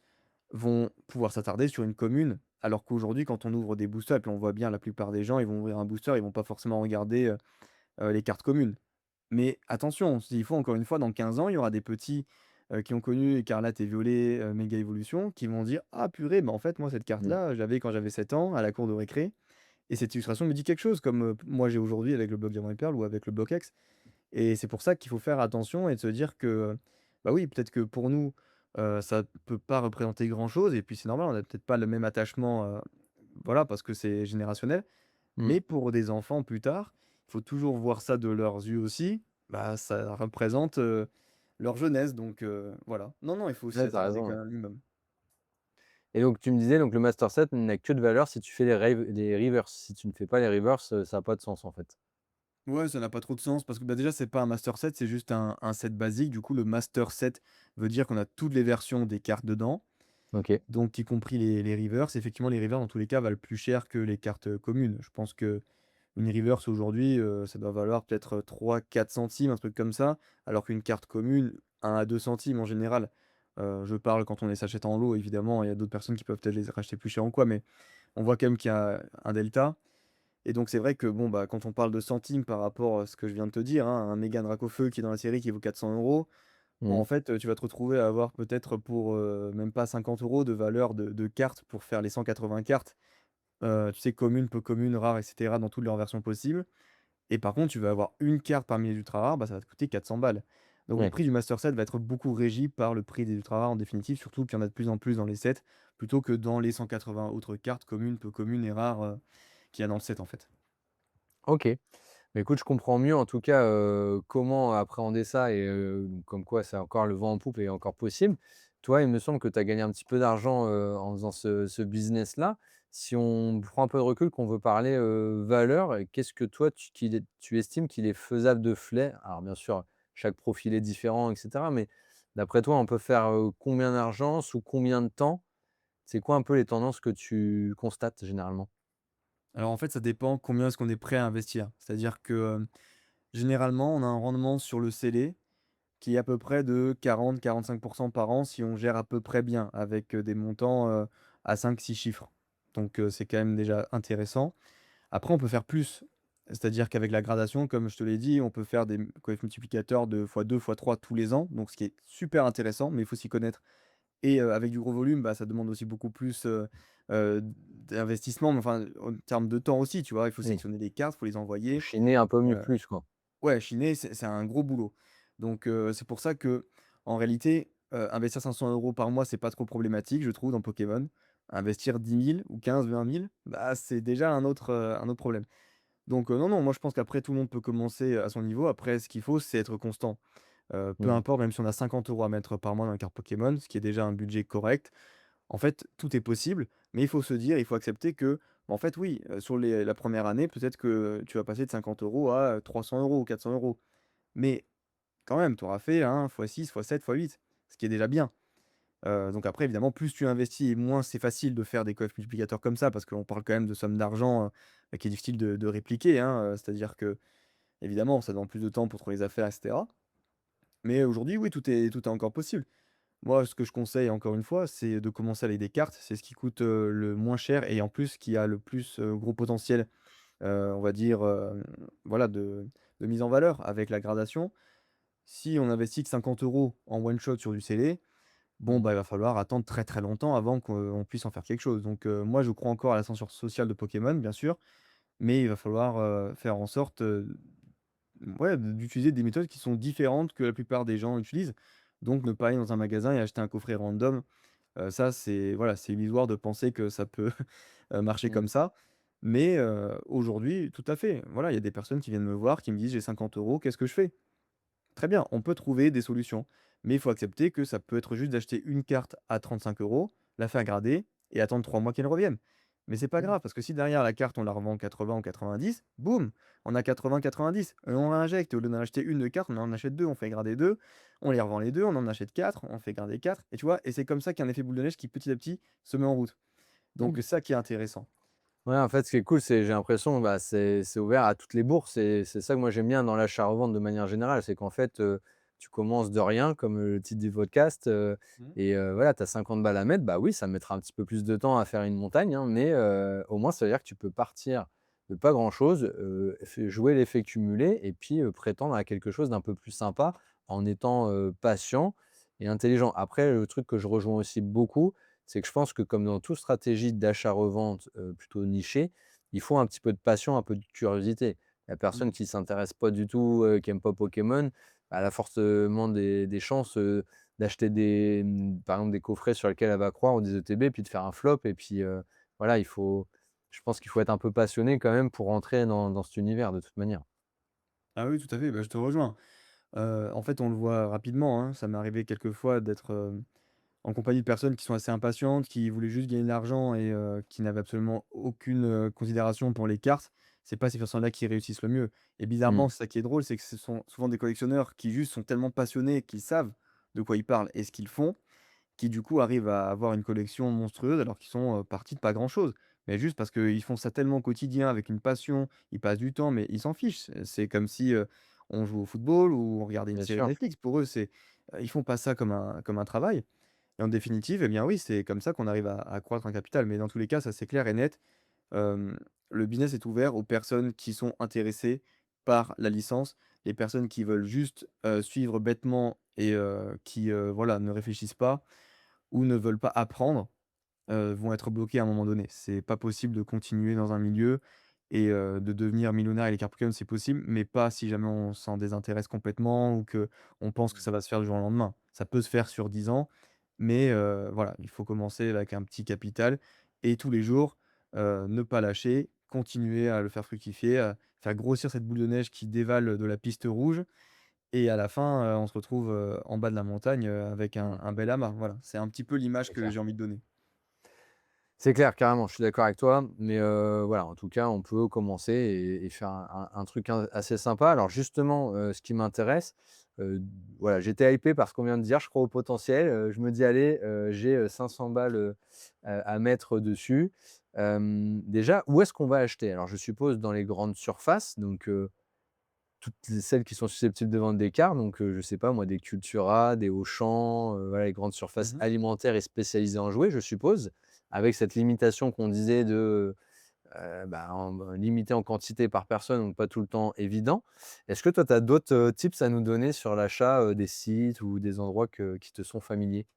vont pouvoir s'attarder sur une commune. Alors qu'aujourd'hui, quand on ouvre des boosters et puis on voit bien la plupart des gens, ils vont ouvrir un booster, ils vont pas forcément regarder, les cartes communes. Mais attention, s'il faut encore une fois, dans 15 ans, il y aura des petits, qui ont connu Écarlate et Violet, Méga Évolution, qui vont dire: «Ah purée, bah, en fait, moi, cette Mmh. carte-là, j'avais quand j'avais 7 ans à la cour de récré et cette illustration me dit quelque chose», comme, moi j'ai aujourd'hui avec le bloc Diamant et Perle ou avec le bloc X. Et c'est pour ça qu'il faut faire attention et de se dire que, bah, oui, peut-être que pour nous, ça peut pas représenter grand-chose et puis c'est normal, on a peut-être pas le même attachement, voilà, parce que c'est générationnel. Mmh. Mais pour des enfants plus tard, il faut toujours voir ça de leurs yeux aussi. Bah, ça représente, leur jeunesse donc voilà. Non, non, il faut aussi Ouais, tu as attarder raison, quand ouais. même un minimum. Et donc tu me disais donc le master set n'a que de valeur si tu fais les reverse. Si tu ne fais pas les reverse, ça a pas de sens, en fait? Ouais, ça n'a pas trop de sens parce que, bah, déjà, c'est pas un master set, c'est juste un set basique. Du coup, le master set veut dire qu'on a toutes les versions des cartes dedans, OK. donc y compris les reverse. Effectivement, les reverse, dans tous les cas, valent plus cher que les cartes, communes. Je pense qu'une reverse aujourd'hui, ça doit valoir peut-être, 3-4 centimes, un truc comme ça, alors qu'une carte commune, 1 à 2 centimes en général. Je parle quand on les s'achète en lot évidemment, il y a d'autres personnes qui peuvent peut-être les racheter plus cher ou quoi, mais on voit quand même qu'il y a un delta et donc c'est vrai que bon, bah, quand on parle de centimes par rapport à ce que je viens de te dire, hein, un Mégane Dracofeu qui est dans la série qui vaut 400 €, Mmh. en fait, tu vas te retrouver à avoir peut-être pour, même pas 50 € de valeur de cartes pour faire les 180 cartes, tu sais, communes, peu communes, rares et cetera dans toutes leurs versions possibles. Et par contre, tu vas avoir une carte parmi les ultra rares, bah, ça va te coûter 400 balles. Donc le Ouais. prix du master set va être beaucoup régi par le prix des ultra rares en définitive, surtout qu'il y en a de plus en plus dans les sets, plutôt que dans les 180 autres cartes communes, peu communes et rares, qu'il y a dans le set, en fait. OK. Bah, écoute, je comprends mieux en tout cas, comment appréhender ça et comme quoi c'est encore le vent en poupe et encore possible. Toi, il me semble que tu as gagné un petit peu d'argent, en faisant ce business-là. Si on prend un peu de recul, qu'on veut parler, valeur, qu'est-ce que toi tu estimes qu'il est faisable de flais? Alors bien sûr, chaque profil est différent et cetera, mais d'après toi, on peut faire, combien d'argent, sous combien de temps? C'est quoi un peu les tendances que tu constates généralement? Alors en fait, ça dépend combien est-ce qu'on est prêt à investir. C'est-à-dire que, généralement, on a un rendement sur le scellé qui est à peu près de 40-45 par an si on gère à peu près bien avec, des montants, à 5-6 chiffres. Donc c'est quand même déjà intéressant. Après, on peut faire plus. C'est-à-dire qu'avec la gradation, comme je te l'ai dit, on peut faire des coefs multiplicateurs de fois 2 fois 3 tous les ans, donc ce qui est super intéressant, mais il faut s'y connaître. Et avec du gros volume, bah, ça demande aussi beaucoup plus, d'investissement, mais enfin, en termes de temps aussi, tu vois? Il faut Oui, sélectionner les cartes, il faut les faut envoyer. chiner un peu mieux Heu, plus, quoi. ouais, chiner, c'est un gros boulot. Donc c'est pour ça que en réalité, investir 500 € par mois, c'est pas trop problématique, je trouve, dans Pokémon. Investir 10 000 ou 15 000 20 000, bah, c'est déjà un autre problème. Donc non, non, moi je pense qu'après tout le monde peut commencer à son niveau. Après ce qu'il faut, c'est être constant. Peu Mmh. importe, même si on a 50 € à mettre par mois dans une carte Pokémon, ce qui est déjà un budget correct, en fait, tout est possible, mais il faut se dire, il faut accepter que, en fait, oui, sur la première année, peut-être que tu vas passer de 50 € à 300 € ou 400 €. Mais quand même, tu auras fait un fois 6 fois 7 fois 8, ce qui est déjà bien. Donc après, évidemment, plus tu investis et moins c'est facile de faire des coefs multiplicateurs comme ça, parce qu'on parle quand même de sommes d'argent qui est difficile de répliquer, hein. C'est-à-dire que, évidemment, ça demande plus de temps pour trouver les affaires, etc. Mais aujourd'hui, oui, tout est encore possible. Moi, ce que je conseille, encore une fois, c'est de commencer avec des cartes. C'est ce qui coûte, le moins cher et en plus qui a le plus, gros potentiel, on va dire, voilà, de mise en valeur avec la gradation. Si on investit que 50 € en one shot sur du scellé, bon, Mmh. bah, il va falloir attendre très, très longtemps avant qu'on puisse en faire quelque chose. Donc, moi, je crois encore à l'ascension sociale de Pokémon, bien sûr, mais il va falloir, faire en sorte, ouais, d'utiliser des méthodes qui sont différentes que la plupart des gens utilisent. Donc ne pas aller dans un magasin et acheter un coffret random. Ça, c'est voilà, c'est illusoire de penser que ça peut, marcher Mmh. comme ça. Mais aujourd'hui, tout à fait, voilà, il y a des personnes qui viennent me voir, qui me disent: «J'ai 50 €, qu'est-ce que je fais?» Très bien, on peut trouver des solutions, mais il faut accepter que ça peut être juste d'acheter une carte à 35 €, la faire grader et attendre 3 mois qu'elle revienne. Mais c'est pas Mmh. grave parce que si derrière la carte on la revend 80 ou 90, boum, on a 80-90 et on réinjecte. Au lieu d'en acheter une de carte, on en achète 2, on fait grader 2, on les revend les 2, on en achète 4, on fait grader 4 et tu vois? Et c'est comme ça qu'il y a un effet boule de neige qui petit à petit se met en route. Donc Mmh. ça qui est intéressant. Ouais, en fait, ce qui est cool, c'est j'ai l'impression, bah, c'est ouvert à toutes les bourses et c'est ça que moi j'aime bien dans l'achat-revente de manière générale. C'est qu'en fait, tu commences de rien comme, le titre du podcast, Mmh. et voilà, tu as 50 balles à mettre. Bah, oui, ça mettra un petit peu plus de temps à faire une montagne, hein, mais au moins ça veut dire que tu peux partir de pas grand-chose, f jouer l'effet cumulé et puis, prétendre à quelque chose d'un peu plus sympa en étant, patient et intelligent. Après, le truc que je rejoins aussi beaucoup, c'est que je pense que comme dans toute stratégie d'achat-revente, plutôt nichée, il faut un petit peu de passion, un peu de curiosité. La personne Mmh. qui s'intéresse pas du tout, qui aime pas Pokémon, bah, elle a forcément des chances, d'acheter par exemple des coffrets sur lesquels elle va croire ou des ETB, puis de faire un flop et puis, voilà, je pense qu'il faut être un peu passionné quand même pour rentrer dans cet univers de toute manière. Ah oui, tout à fait, bah, je te rejoins. En fait, on le voit rapidement, hein. Ça m'est arrivé quelques fois d'être, en compagnie de personnes qui sont assez impatientes, qui voulaient juste gagner de l'argent et qui n'avaient absolument aucune, considération pour les cartes. C'est pas ces personnes-là qui réussissent le mieux et Mmh. bizarrement, c'est ça qui est drôle, c'est que ce sont souvent des collectionneurs qui juste sont tellement passionnés qu'ils savent de quoi ils parlent et ce qu'ils font, qui du coup arrivent à avoir une collection monstrueuse alors qu'ils sont, partis de pas grand-chose. Mais juste parce qu'ils font ça tellement au quotidien avec une passion, ils passent du temps, mais ils s'en fichent. C'est comme si, on jouait au football ou on regardait une Bien série sûr. Netflix. Pour eux, ils font pas ça comme un travail et en définitive, eh bien oui, c'est comme ça qu'on arrive à croître un capital. Mais dans tous les cas, ça c'est clair et net. Hem, le business est ouvert aux personnes qui sont intéressées par la licence. Les personnes qui veulent juste, suivre bêtement et qui, voilà, ne réfléchissent pas ou ne veulent pas apprendre, vont être bloqués à un moment donné. C'est pas possible de continuer dans un milieu et de devenir millionnaire avec les cartes Pokémon, c'est possible, mais pas si jamais on s'en désintéresse complètement ou que on pense que Mmh. ça va se faire du jour au lendemain. Ça peut se faire sur 10 ans, mais voilà, il faut commencer avec un petit capital et tous les jours, ne pas lâcher, continuer à le faire fructifier, à faire grossir cette boule de neige qui dévale de la piste rouge et à la fin, on se retrouve, en bas de la montagne, avec Mmh. un bel amas. Voilà, c'est un petit peu l'image C'est que clair. j'ai envie de donner. C'est clair, carrément, je suis d'accord avec toi, mais voilà, en tout cas, on peut commencer et faire un truc assez sympa. Alors justement, ce qui m'intéresse, heu, voilà, j'étais hypé par ce qu'on vient de dire, je crois au potentiel, je me dis: «Allez, j'ai, 500 balles, à mettre dessus». Déjà, où est-ce qu'on va acheter? Alors je suppose dans les grandes surfaces, donc celles qui sont susceptibles de vendre des cartes, donc je sais pas moi, des Cultura, des Auchan, voilà, les grandes surfaces Mmh. alimentaires et spécialisées en jouets, je suppose, avec cette limitation qu'on disait de, limité en quantité par personne, donc pas tout le temps évident. Est-ce que toi, tu as d'autres, tips à nous donner sur l'achat, des sites ou des endroits qui te sont familiers?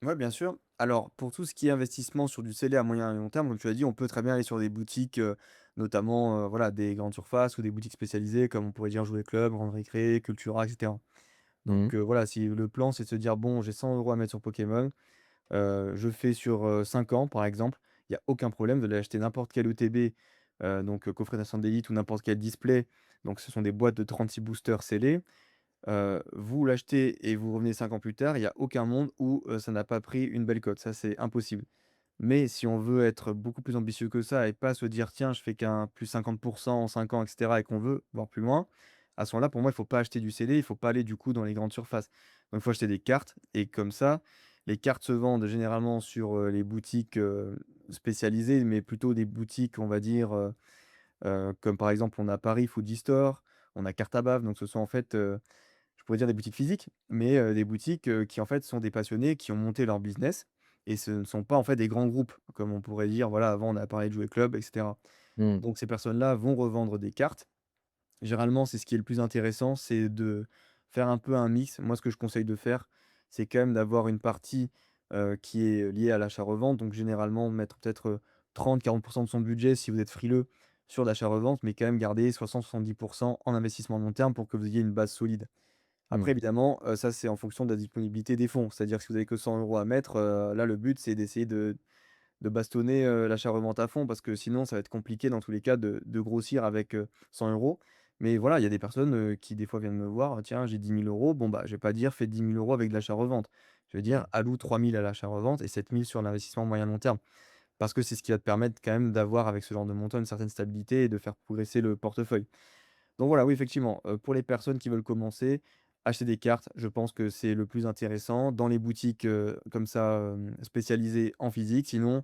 Ouais, bien sûr. Alors, pour tout ce qui est investissement sur du scellé à moyen et long terme, comme tu l'as dit, on peut très bien aller sur des boutiques, notamment, voilà, des grandes surfaces ou des boutiques spécialisées comme on pourrait dire Jouet Club, Grande Récré, Cultura et cetera. Mmh. Donc, voilà, si le plan, c'est de se dire: «Bon, j'ai 100 € à mettre sur Pokémon, je fais sur, 5 ans», par exemple, il y a aucun problème de l'acheter n'importe quel ETB, donc coffret d'incendie d'élite ou n'importe quel display. Donc ce sont des boîtes de 36 boosters scellés. Vous l'achetez et vous revenez 5 ans plus tard, il y a aucun monde où, ça n'a pas pris une belle cote, ça c'est impossible. Mais si on veut être beaucoup plus ambitieux que ça et pas se dire: «Tiens, je fais qu'un plus 50 en 5 ans» et cetera et qu'on veut voir plus loin, à ce moment-là, pour moi, il faut pas acheter du CD, il faut pas aller du coup dans les grandes surfaces. Donc il faut acheter des cartes et comme ça, les cartes se vendent généralement sur, les boutiques, spécialisées, mais plutôt des boutiques, on va dire, comme par exemple, on a Paris Foodie Store, on a Cartabave, donc ce sont en fait, je pourrais dire des boutiques physiques, mais des boutiques, qui en fait sont des passionnés qui ont monté leur business et ce ne sont pas en fait des grands groupes, comme on pourrait dire, voilà, avant on a parlé de Jouet Club et cetera. Mmh. Donc ces personnes-là vont revendre des cartes. Généralement, c'est ce qui est le plus intéressant, c'est de faire un peu un mix. Moi, ce que je conseille de faire, c'est quand même d'avoir une partie, qui est liée à l'achat-revente. Donc généralement, mettre peut-être, 30-40 de son budget si vous êtes frileux sur l'achat-revente, mais quand même garder 60-70 en investissement long terme pour que vous ayez une base solide. Mmh. Après évidemment, ça c'est en fonction de la disponibilité des fonds. C'est-à-dire que si vous avez que 100 € à mettre, là le but c'est d'essayer de bastonner, l'achat-revente à fond parce que sinon ça va être compliqué dans tous les cas de grossir avec, 100 €. Mais voilà, il y a des personnes, qui des fois viennent me voir: «Tiens, j'ai 10 000 €». Bon bah, je vais pas dire: «Fais 10 000 € avec de l'achat-revente». Je vais dire: «Alloue 3 000 à l'achat-revente et 7 000 sur l'investissement moyen long terme». Parce que c'est ce qui va te permettre quand même d'avoir avec ce genre de montant une certaine stabilité et de faire progresser le portefeuille. Donc voilà, oui, effectivement, pour les personnes qui veulent commencer, acheter des cartes, je pense que c'est le plus intéressant dans les boutiques, comme ça, spécialisées en physique. Sinon,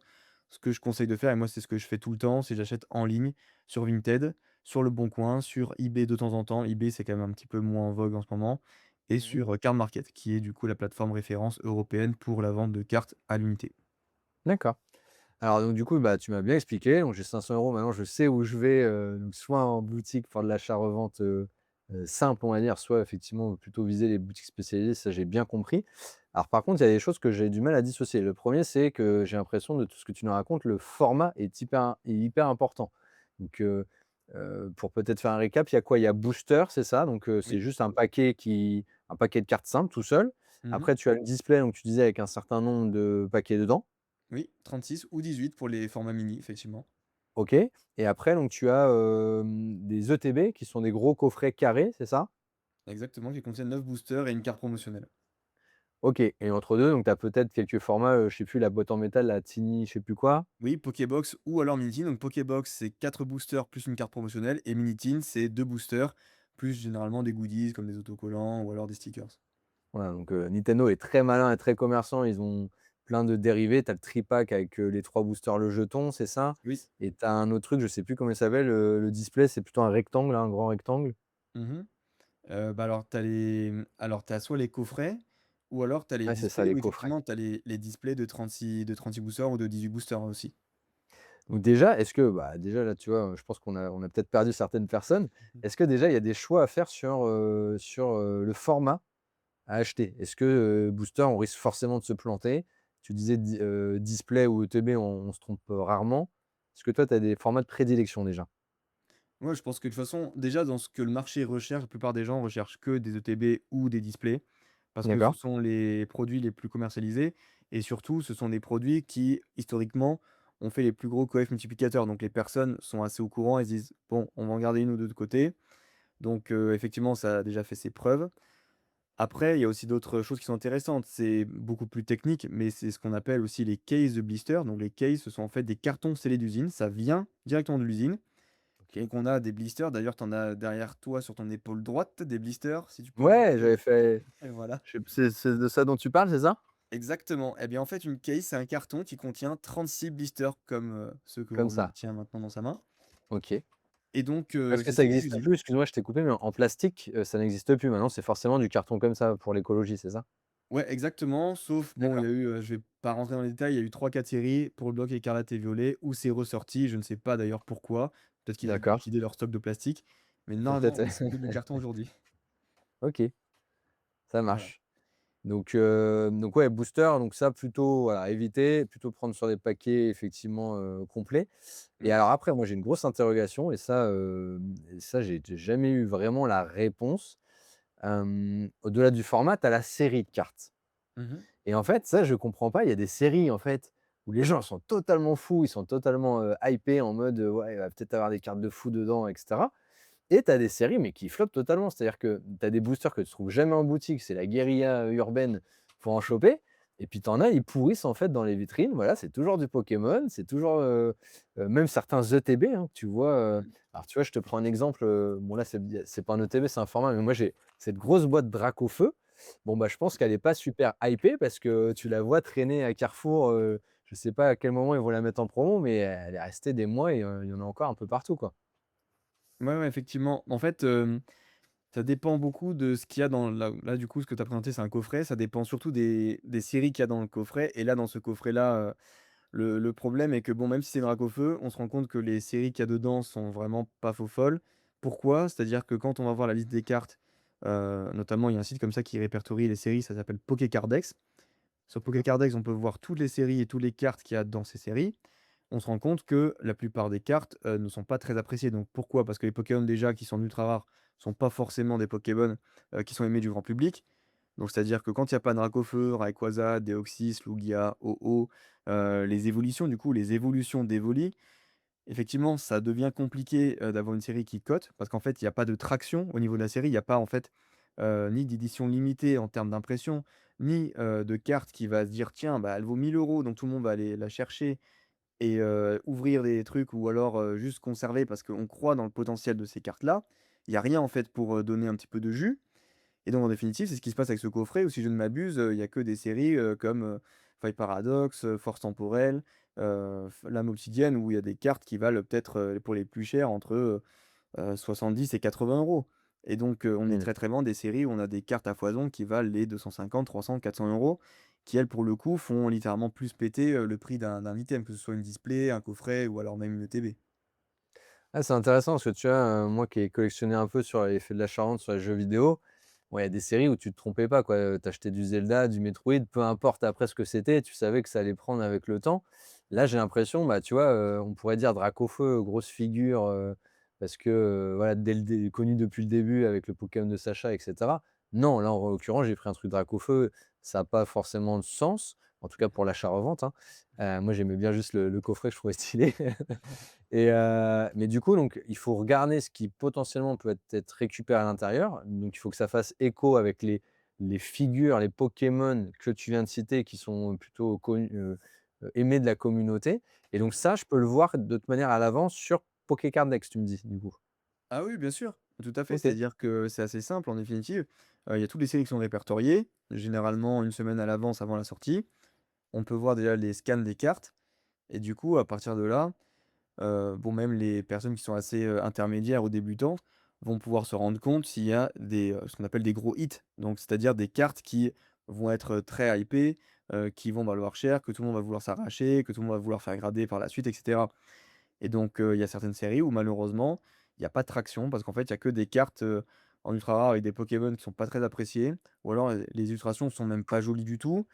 ce que je conseille de faire et moi, c'est ce que je fais tout le temps, c'est j'achète en ligne sur Vinted, sur Le Bon Coin, sur eBay de temps en temps. eBay, c'est quand même un petit peu moins en vogue en ce moment et Mmh. sur, Cardmarket, qui est du coup la plateforme référence européenne pour la vente de cartes à l'unité. D'accord. Alors donc du coup, bah, tu m'as bien expliqué, donc j'ai 500 € maintenant, je sais où je vais, donc soit en boutique pour de l'achat-revente, simple, on va dire, soit effectivement plutôt viser les boutiques spécialisées, ça j'ai bien compris. Alors par contre, il y a des choses que j'ai du mal à dissocier. Le premier, c'est que j'ai l'impression de tout ce que tu nous racontes, le format est hyper important. Donc pour peut-être faire un récap, il y a quoi? Il y a booster, c'est ça? Donc c'est Oui. juste un paquet de cartes simples tout seul. Mmh. Après tu as le display, donc tu disais avec un certain nombre de paquets dedans. Oui, 36 ou 18 pour les formats mini, effectivement. OK, et après donc tu as, des ETB qui sont des gros coffrets carrés, c'est ça? Exactement, qui contiennent 9 boosters et une carte promotionnelle. OK, et entre 2 donc tu as peut-être quelques formats, je sais plus, la boîte en métal, la Tiny je sais plus quoi? Oui, Pokébox ou alors Minitin. Donc Pokébox, c'est 4 boosters plus une carte promotionnelle et Minitin, c'est 2 boosters plus généralement des goodies comme des autocollants ou alors des stickers. Voilà, donc Nintendo est très malin et très commerçant, ils ont plein de dérivés. Tu as le tripack avec, les 3 boosters, le jeton, c'est ça? Oui. Et tu as un autre truc, je sais plus comment il s'appelle, le display, c'est plutôt un rectangle, hein, un grand rectangle? Mmh. Bah, alors tu as alors tu soit les coffrets ou alors tu as les Ouais, c'est ça, displays les où coffrets. effectivement tu as les displays de 36 boosters ou de 18 boosters aussi. Donc déjà, est-ce que bah, déjà là, tu vois, je pense qu'on a peut-être perdu certaines personnes. Mmh. Est-ce que déjà il y a des choix à faire sur le format à acheter? Est-ce que, booster, on risque forcément de se planter? Tu disais display ou ETB, on se trompe, rarement. Est-ce que toi, tu as des formats de prédilection déjà? Ouais, je pense que de toute façon, déjà dans ce que le marché recherche, la plupart des gens recherchent que des ETB ou des displays. Parce que ce D'accord. sont les produits les plus commercialisés et surtout, ce sont des produits qui, historiquement, ont fait les plus gros coefs multiplicateurs. Donc les personnes sont assez au courant et se disent: «Bon, on va en garder une ou 2 de côté». Donc effectivement, ça a déjà fait ses preuves. Après, il y a aussi d'autres choses qui sont intéressantes. C'est beaucoup plus technique, mais c'est ce qu'on appelle aussi les cases de blister. Donc les cases, ce sont en fait des cartons scellés d'usine. Ça vient directement de l'usine. OK. Donc on a des blisters. D'ailleurs, tu en as derrière toi sur ton épaule droite, des blisters, si tu peux voir. Ouais, j'avais fait Et voilà. je sais c'est de ça dont tu parles, c'est ça? Exactement. Eh bien, en fait, une case, c'est un carton qui contient 36 blisters comme, ceux que Comme Romain ça. tient maintenant dans sa main OK. et donc Est-ce que c'est ça ce qu'ils existe fusent. plus? Excuse-moi, je t'ai coupé, mais en plastique, ça n'existe plus maintenant, c'est forcément du carton comme ça pour l'écologie, c'est ça? Ouais, exactement, sauf bon, il y a D'accord. eu, je vais pas rentrer dans les détails, il y a eu 3 4 séries pour le bloc écarlate et violet où c'est ressorti, je ne sais pas d'ailleurs pourquoi. Peut-être qu'ils ont dû D'accord. liquider leur stock de plastique, mais normalement, Peut-être, oui, c'est que du carton aujourd'hui. OK, ça Voilà. marche. Donc ouais, booster, donc ça plutôt, voilà, éviter, plutôt prendre sur des paquets effectivement, complets. Et Mmh. alors après, moi j'ai une grosse interrogation et ça j'ai jamais eu vraiment la réponse. Au-delà du format, tu as la série de cartes. Mmh. Et en fait, ça je comprends pas, il y a des séries en fait, où les gens sont totalement fous, ils sont totalement, hypés en mode, «Ouais, il va peut-être avoir des cartes de fou dedans» et cetera. Et tu as des séries, mais qui floppent totalement. C'est-à-dire que tu as des boosters que tu trouves jamais en boutique, c'est la guérilla, urbaine, faut en choper. Et puis tu en as, ils pourrissent en fait dans les vitrines. Voilà, c'est toujours du Pokémon, c'est toujours, même certains ETB, hein, que tu vois, Mmh. alors tu vois, je te prends un exemple, bon là, c'est pas un ETB, c'est un format, mais moi j'ai cette grosse boîte Dracofeu. Bon, bah, je pense qu'elle est pas super hypée parce que tu la vois traîner à Carrefour, je sais pas à quel moment ils vont la mettre en promo, mais elle est restée des mois et il y en a encore un peu partout, quoi. Ouais, ouais, effectivement. En fait, ça dépend beaucoup de ce qu'il y a dans là, du coup, ce que tu as présenté, c'est un coffret. Ça dépend surtout des séries qu'il y a dans le coffret et là, dans ce coffret-là, le problème est que, bon, même si c'est Dracofeu, on se rend compte que les séries qu'il y a dedans sont vraiment pas faux-folles. Pourquoi? C'est-à-dire que quand on va voir la liste des cartes, notamment, il y a un site comme ça qui répertorie les séries, ça s'appelle Pokécardex. Sur Pokécardex, on peut voir toutes les séries et toutes les cartes qu'il y a dans ces séries. On se rend compte que la plupart des cartes, ne sont pas très appréciées. Donc pourquoi? Parce que les Pokémon déjà qui sont ultra rares, sont pas forcément des Pokémon, qui sont aimés du grand public. Donc c'est-à-dire que quand il y a pas Dracofeu, Rayquaza, Deoxys, Lugia, Ho-Oh, les évolutions du coup, les évolutions d'Evoli, effectivement, ça devient compliqué, d'avoir une série qui cote parce qu'en fait, il y a pas de traction au niveau de la série. Il y a pas en fait, ni d'édition limitée en termes d'impression, ni, de carte qui va se dire: «Tiens, bah, elle vaut 1 000 € donc tout le monde va aller la chercher et ouvrir des trucs ou alors, juste conserver parce qu'on croit dans le potentiel de ces cartes-là. Il y a rien en fait pour, donner un petit peu de jus et donc en définitive, c'est ce qui se passe avec ce coffret où si je ne m'abuse, il y a que des séries, comme, Faille Paradox, Force Temporelle, f Lame Obsidienne où il y a des cartes qui valent peut-être, pour les plus chères entre, 70 et 80 € et donc on est Mmh. très, très loin des séries où on a des cartes à foison qui valent les 250, 300, 400 € qui elles, pour le coup, font littéralement plus péter, le prix d'un item, que ce soit une display, un coffret ou alors même une ETB. Ah, c'est intéressant parce que tu vois, moi qui ai collectionné un peu sur les faits de la Charente, sur les jeux vidéo, ouais, il y a des séries où tu te trompais pas, quoi, tu achetais du Zelda, du Metroid, peu importe après ce que c'était, tu savais que ça allait prendre avec le temps. Là, j'ai l'impression, bah, tu vois, on pourrait dire Dracofeu, grosse figure, parce que, voilà, dès le dé connu depuis le début avec le Pokémon de Sacha et cetera. Non, là, en l'occurrence, j'ai pris un truc Dracofeu, ça a pas forcément de sens, en tout cas pour l'achat-revente, hein. Moi, j'aimais bien juste le coffret, je trouvais stylé. Mais du coup, donc il faut regarder ce qui potentiellement peut être récupéré à l'intérieur. Donc il faut que ça fasse écho avec les figures, les Pokémon que tu viens de citer qui sont plutôt connus, aimés de la communauté. Et donc ça, je peux le voir de toute manière à l'avance sur Pokécard Next, tu me dis, du coup? Ah oui, bien sûr, tout à fait. OK. C'est-à-dire que c'est assez simple en définitive. Il y a toutes les séries qui sont répertoriées, généralement une semaine à l'avance avant la sortie. On peut voir déjà les scans des cartes et du coup, à partir de là, bon, même les personnes qui sont assez, intermédiaires ou débutantes vont pouvoir se rendre compte s'il y a des, ce qu'on appelle des gros hits. Donc c'est-à-dire des cartes qui vont être très hypées, qui vont valoir cher, que tout le monde va vouloir s'arracher, que tout le monde va vouloir faire grader par la suite et cetera. Et donc, il y a certaines séries où malheureusement, il y a pas de traction parce qu'en fait, il y a que des cartes, en ultra rare avec des Pokémon qui sont pas très appréciés ou alors, les illustrations sont même pas jolies du tout.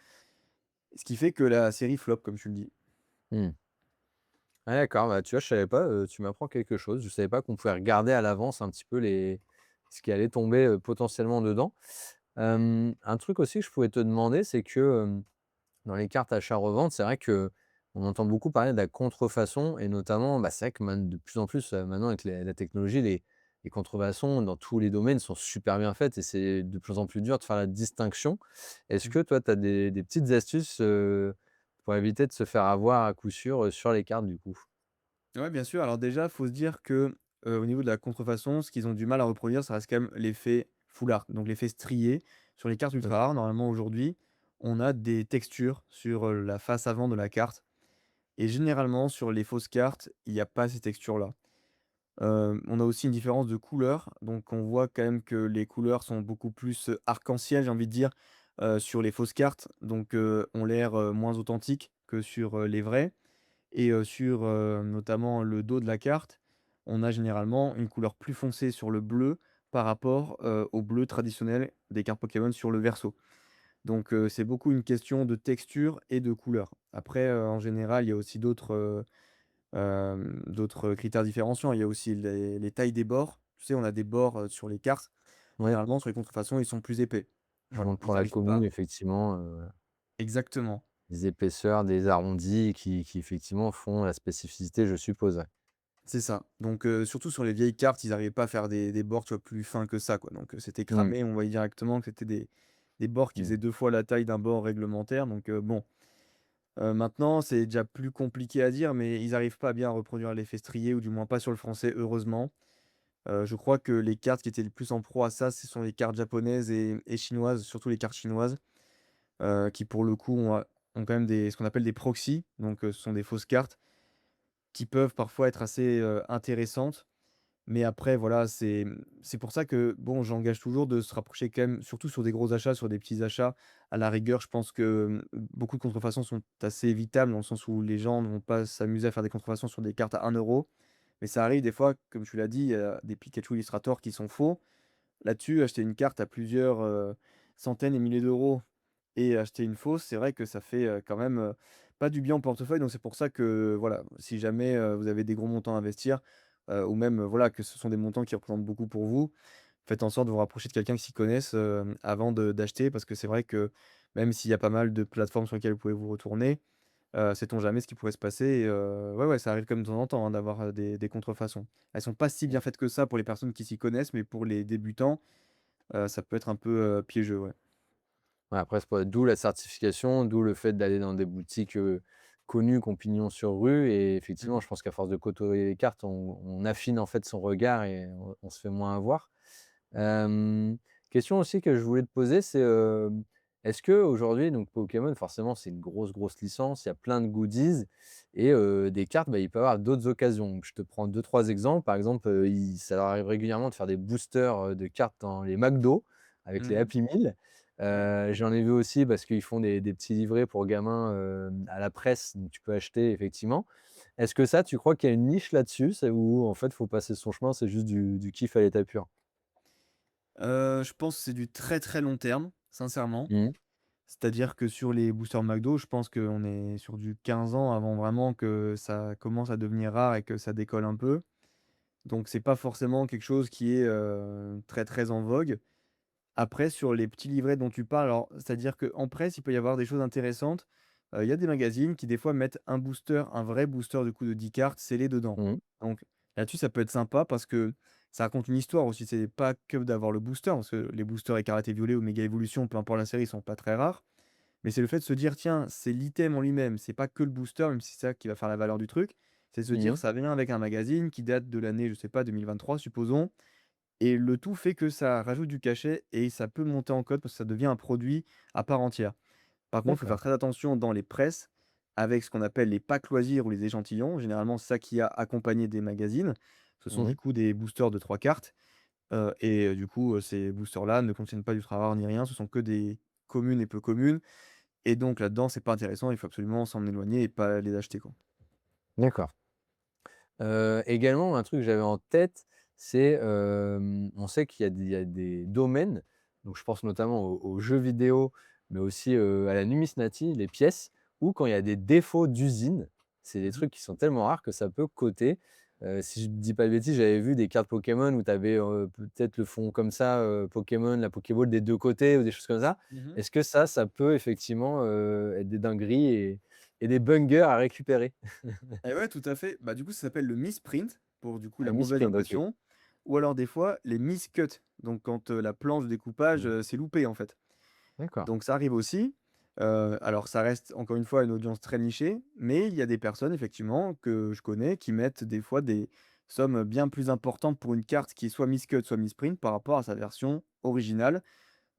Ce qui fait que la série flop comme tu le dis. Mmh. Ah d'accord, bah, tu vois, je savais pas, tu m'apprends quelque chose. Je savais pas qu'on pouvait regarder à l'avance un petit peu ce qui allait tomber, potentiellement dedans. Un truc aussi que je pouvais te demander, c'est que, dans les cartes achat-revente, c'est vrai qu'on entend beaucoup parler de la contrefaçon et notamment, bah, c'est vrai que de plus en plus, maintenant avec la technologie, les contrefaçons dans tous les domaines sont super bien faites et c'est de plus en plus dur de faire la distinction. Est-ce Mmh. que toi, tu as des petites astuces, pour éviter de se faire avoir à coup sûr, sur les cartes du coup? Ouais, bien sûr. Alors déjà, faut se dire que, au niveau de la contrefaçon, ce qu'ils ont du mal à reproduire, ça reste quand même l'effet foulard, donc l'effet strié. Sur les cartes ultra OK. rares, normalement aujourd'hui, on a des textures sur, la face avant de la carte et généralement sur les fausses cartes, il y a pas ces textures-là. On a aussi une différence de couleur, donc on voit quand même que les couleurs sont beaucoup plus, arc-en-ciel, j'ai envie de dire, sur les fausses cartes, donc ont l'air, moins authentiques que sur, les vraies et sur, notamment le dos de la carte, on a généralement une couleur plus foncée sur le bleu par rapport, au bleu traditionnel des cartes Pokémon sur le verso. Donc c'est beaucoup une question de texture et de couleur. Après, en général, il y a aussi d'autres critères différenciants. Il y a aussi les tailles des bords. Tu sais, on a des bords, sur les cartes. Ouais, Généralement, sur les contrefaçons, ils sont plus épais. Voilà, donc pour ils la arrivent pas commu, effectivement, exactement, des épaisseurs, des arrondis qui effectivement font la spécificité, je suppose, ouais. c'est ça. Donc surtout sur les vieilles cartes, ils arrivaient pas à faire des bords, tu vois, plus fins que ça, quoi. Donc c'était Mmh, cramé, on voyait directement que c'était des bords qui mmh. faisaient 2 fois la taille d'un bord réglementaire. Donc bon, maintenant, c'est déjà plus compliqué à dire, mais ils arrivent pas bien à reproduire l'effet strié ou du moins pas sur le français, heureusement. Je crois que les cartes qui étaient le plus en proie à ça, ce sont les cartes japonaises et chinoises, surtout les cartes chinoises, qui pour le coup ont quand même ce qu'on appelle des proxys, donc ce sont des fausses cartes qui peuvent parfois être assez, intéressantes. Mais après voilà, c'est pour ça que bon, j'engage toujours de se rapprocher quand même, surtout sur des gros achats, sur des petits achats. À la rigueur, je pense que, beaucoup de contrefaçons sont assez évitables dans le sens où les gens ne vont pas s'amuser à faire des contrefaçons sur des cartes à 1 €. Mais ça arrive des fois, comme tu l'as dit, il y a des Pikachu Illustrator qui sont faux. Là-dessus, acheter une carte à plusieurs, centaines et milliers d'euros et acheter une fausse, c'est vrai que ça fait, quand même, pas du bien au portefeuille. Donc c'est pour ça que, voilà, si jamais, vous avez des gros montants à investir, ou même, voilà, que ce sont des montants qui représentent beaucoup pour vous, faites en sorte de vous rapprocher de quelqu'un qui s'y connaisse, avant de d'acheter. Parce que c'est vrai que même s'il y a pas mal de plateformes sur lesquelles vous pouvez vous retourner, sait-on jamais ce qui pourrait se passer et ouais, ouais, ça arrive quand même de temps en temps, hein, d'avoir, des contrefaçons. Elles sont pas si bien faites que ça pour les personnes qui s'y connaissent, mais pour les débutants, ça peut être un peu, piégeux, ouais. Ouais, après c'est pas d'où la certification, d'où le fait d'aller dans des boutiques, connues qui ont pignon sur rue et Mmh. effectivement, je pense qu'à force de côtoyer les cartes, on affine en fait son regard et on se fait moins avoir. Hem, question aussi que je voulais te poser, c'est, est-ce qu'aujourd'hui donc Pokémon forcément c'est une grosse, grosse licence, il y a plein de goodies et des cartes, bah, il peut y avoir d'autres occasions. Donc je te prends deux trois exemples. Par exemple, ça leur arrive régulièrement de faire des boosters, de cartes dans les McDo avec les Mmh. Happy Meal. Ouais. J'en ai vu aussi parce qu'ils font des petits livrets pour gamins, à la presse, donc tu peux acheter effectivement. Est-ce que ça, tu crois qu'il y a une niche là-dessus? C'est où en fait, faut passer son chemin, c'est juste du kiff à l'état pur? Je pense que c'est du très, très long terme, sincèrement. Mmh. C'est-à-dire que sur les boosters McDo, je pense qu'on est sur du 15 ans avant vraiment que ça commence à devenir rare et que ça décolle un peu. Donc c'est pas forcément quelque chose qui est, très, très en vogue. Après sur les petits livrets dont tu parles, alors c'est-à-dire qu'en presse, il peut y avoir des choses intéressantes. Il y a des magazines qui des fois mettent un booster, un vrai booster du coup de 10 cartes scellé dedans. Mmh. Donc là-dessus, ça peut être sympa parce que ça raconte une histoire aussi. C'est pas que d'avoir le booster, parce que les boosters écarlate et violet ou méga évolution, peu importe la série, ils sont pas très rares. Mais c'est le fait de se dire: «Tiens, c'est l'item en lui-même, c'est pas que le booster», même si c'est ça qui va faire la valeur du truc. C'est de se dire: Mmh. «Ça vient avec un magazine qui date de l'année, je sais pas, 2023 supposons». Et le tout fait que ça rajoute du cachet et ça peut monter en cote parce que ça devient un produit à part entière. Par contre, il faut D'accord. faire très attention dans les presses avec ce qu'on appelle les packs loisirs ou les échantillons. Généralement, c'est ça qui a accompagné des magazines. Ce sont Mmh. du coup des boosters de 3 cartes, et du coup, ces boosters-là ne contiennent pas d'ultra rare ni rien. Ce sont que des communes et peu communes et donc là-dedans, c'est pas intéressant. Il faut absolument s'en éloigner et pas les acheter, quoi. D'accord. Également, un truc que j'avais en tête, c'est, on sait qu'il y a des domaines, donc je pense notamment aux jeux vidéo, mais aussi, à la numismatie, les pièces, où quand il y a des défauts d'usine, c'est des Mmh. trucs qui sont tellement rares que ça peut coter. Si je ne dis pas de bêtises, j'avais vu des cartes Pokémon où tu avais, peut-être le fond comme ça, Pokémon, la Pokéball des 2 côtés ou des choses comme ça. Mmh. Est-ce que ça peut effectivement, être des dingueries et des bungers à récupérer? Et ouais, tout à fait. Bah, du coup, ça s'appelle le misprint pour du coup Ah, la mauvaise misprint, OK. impression ou alors des fois les miscuts. Donc quand, la planche de découpage, Mmh. s'est loupée en fait. D'accord. Donc ça arrive aussi. Alors ça reste encore une fois une audience très nichée, mais il y a des personnes effectivement que je connais qui mettent des fois des sommes bien plus importantes pour une carte qui est soit miscut, soit misprint par rapport à sa version originale.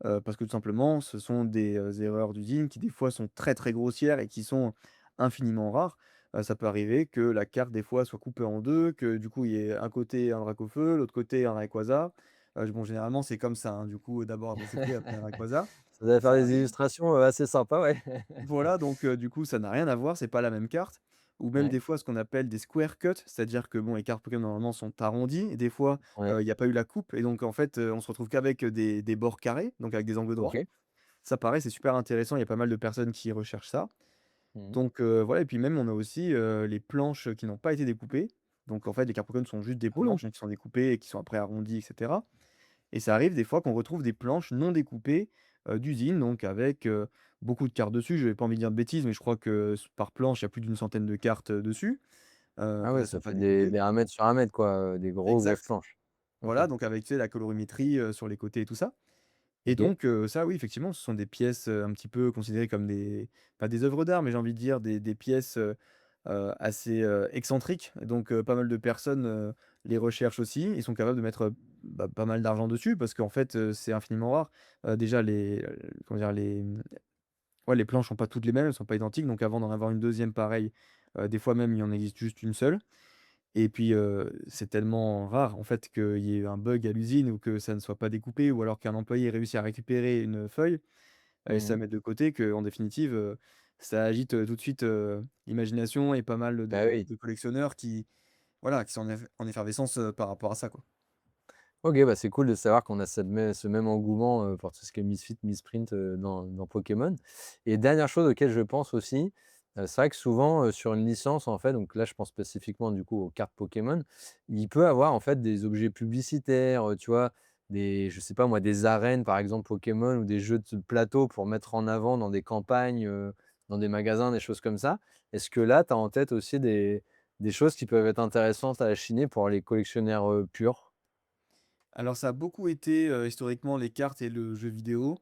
Parce que tout simplement ce sont des, erreurs d'usine qui des fois sont très, très grossières et qui sont infiniment rares. Ça peut arriver que la carte des fois soit coupée en 2, que du coup il y ait un côté un Dracofeu, l'autre côté un Rayquaza. Bon généralement c'est comme ça, hein, du coup d'abord un Dracofeu après un Rayquaza. Ça doit faire Ça des arrive. illustrations, assez sympas, ouais. Voilà, donc du coup, ça n'a rien à voir, c'est pas la même carte. Ou même Ouais, des fois ce qu'on appelle des square cut, c'est-à-dire que bon, les cartes Pokémon normalement sont arrondies et des fois, ouais, il y a pas eu la coupe et donc en fait, on se retrouve qu'avec, des bords carrés, donc avec des angles droits. OK. Ça pareil, c'est super intéressant, il y a pas mal de personnes qui recherchent ça. Mmh. Donc voilà et puis même on a aussi, les planches, qui n'ont pas été découpées. Donc en fait, les cartes Pokémon sont juste des Cool. planches, hein, qui sont découpées et qui sont après arrondies et cetera. Et ça arrive des fois qu'on retrouve des planches non découpées, d'usine, donc avec, beaucoup de cartes dessus. Je n'ai pas envie de dire de bêtises, mais je crois que par planche, il y a plus d'une centaine de cartes, dessus. Ah ouais, Elles ça sont pas fait des découpées. des 1 mètre sur 1 mètre quoi, des grosses Exact. planches. OK. Voilà, donc avec, tu sais, la colorimétrie, sur les côtés et tout ça. Et OK. donc ça oui, effectivement, ce sont des pièces, un petit peu considérées comme des pas des œuvres d'art, mais j'ai envie de dire des pièces, assez, excentriques. Et donc pas mal de personnes, les recherchent aussi. Ils sont capables de mettre, bah, pas mal d'argent dessus parce qu'en fait, c'est infiniment rare. Déjà comment dire? Ouais, les planches sont pas toutes les mêmes, elles sont pas identiques, donc avant d'en avoir une deuxième pareille, des fois même, il en existe juste une seule. Et puis, c'est tellement rare, en fait, qu'il y ait un bug à l'usine ou que ça ne soit pas découpé ou alors qu'un employé réussit à récupérer une feuille et Mmh. ça met de côté qu'en définitive, ça agite, tout de suite, l'imagination et pas mal Bah oui. de collectionneurs qui, voilà, qui sont en effervescence, par rapport à ça, quoi. OK, bah, c'est cool de savoir qu'on a ce même engouement, pour tout ce qui est Misfit, Misprint, dans Pokémon. Et dernière chose auquel je pense aussi, c'est vrai que souvent, sur une licence, en fait, donc là, je pense spécifiquement, du coup, aux cartes Pokémon, il peut avoir, en fait, des objets publicitaires, tu vois? Des je sais pas moi, des arènes, par exemple, Pokémon ou des jeux de plateau pour mettre en avant dans des campagnes, dans des magasins, des choses comme ça. Est-ce que là, tu as en tête aussi des choses qui peuvent être intéressantes à achiner pour les collectionneurs, purs? Alors ça a beaucoup été, historiquement les cartes et le jeu vidéo.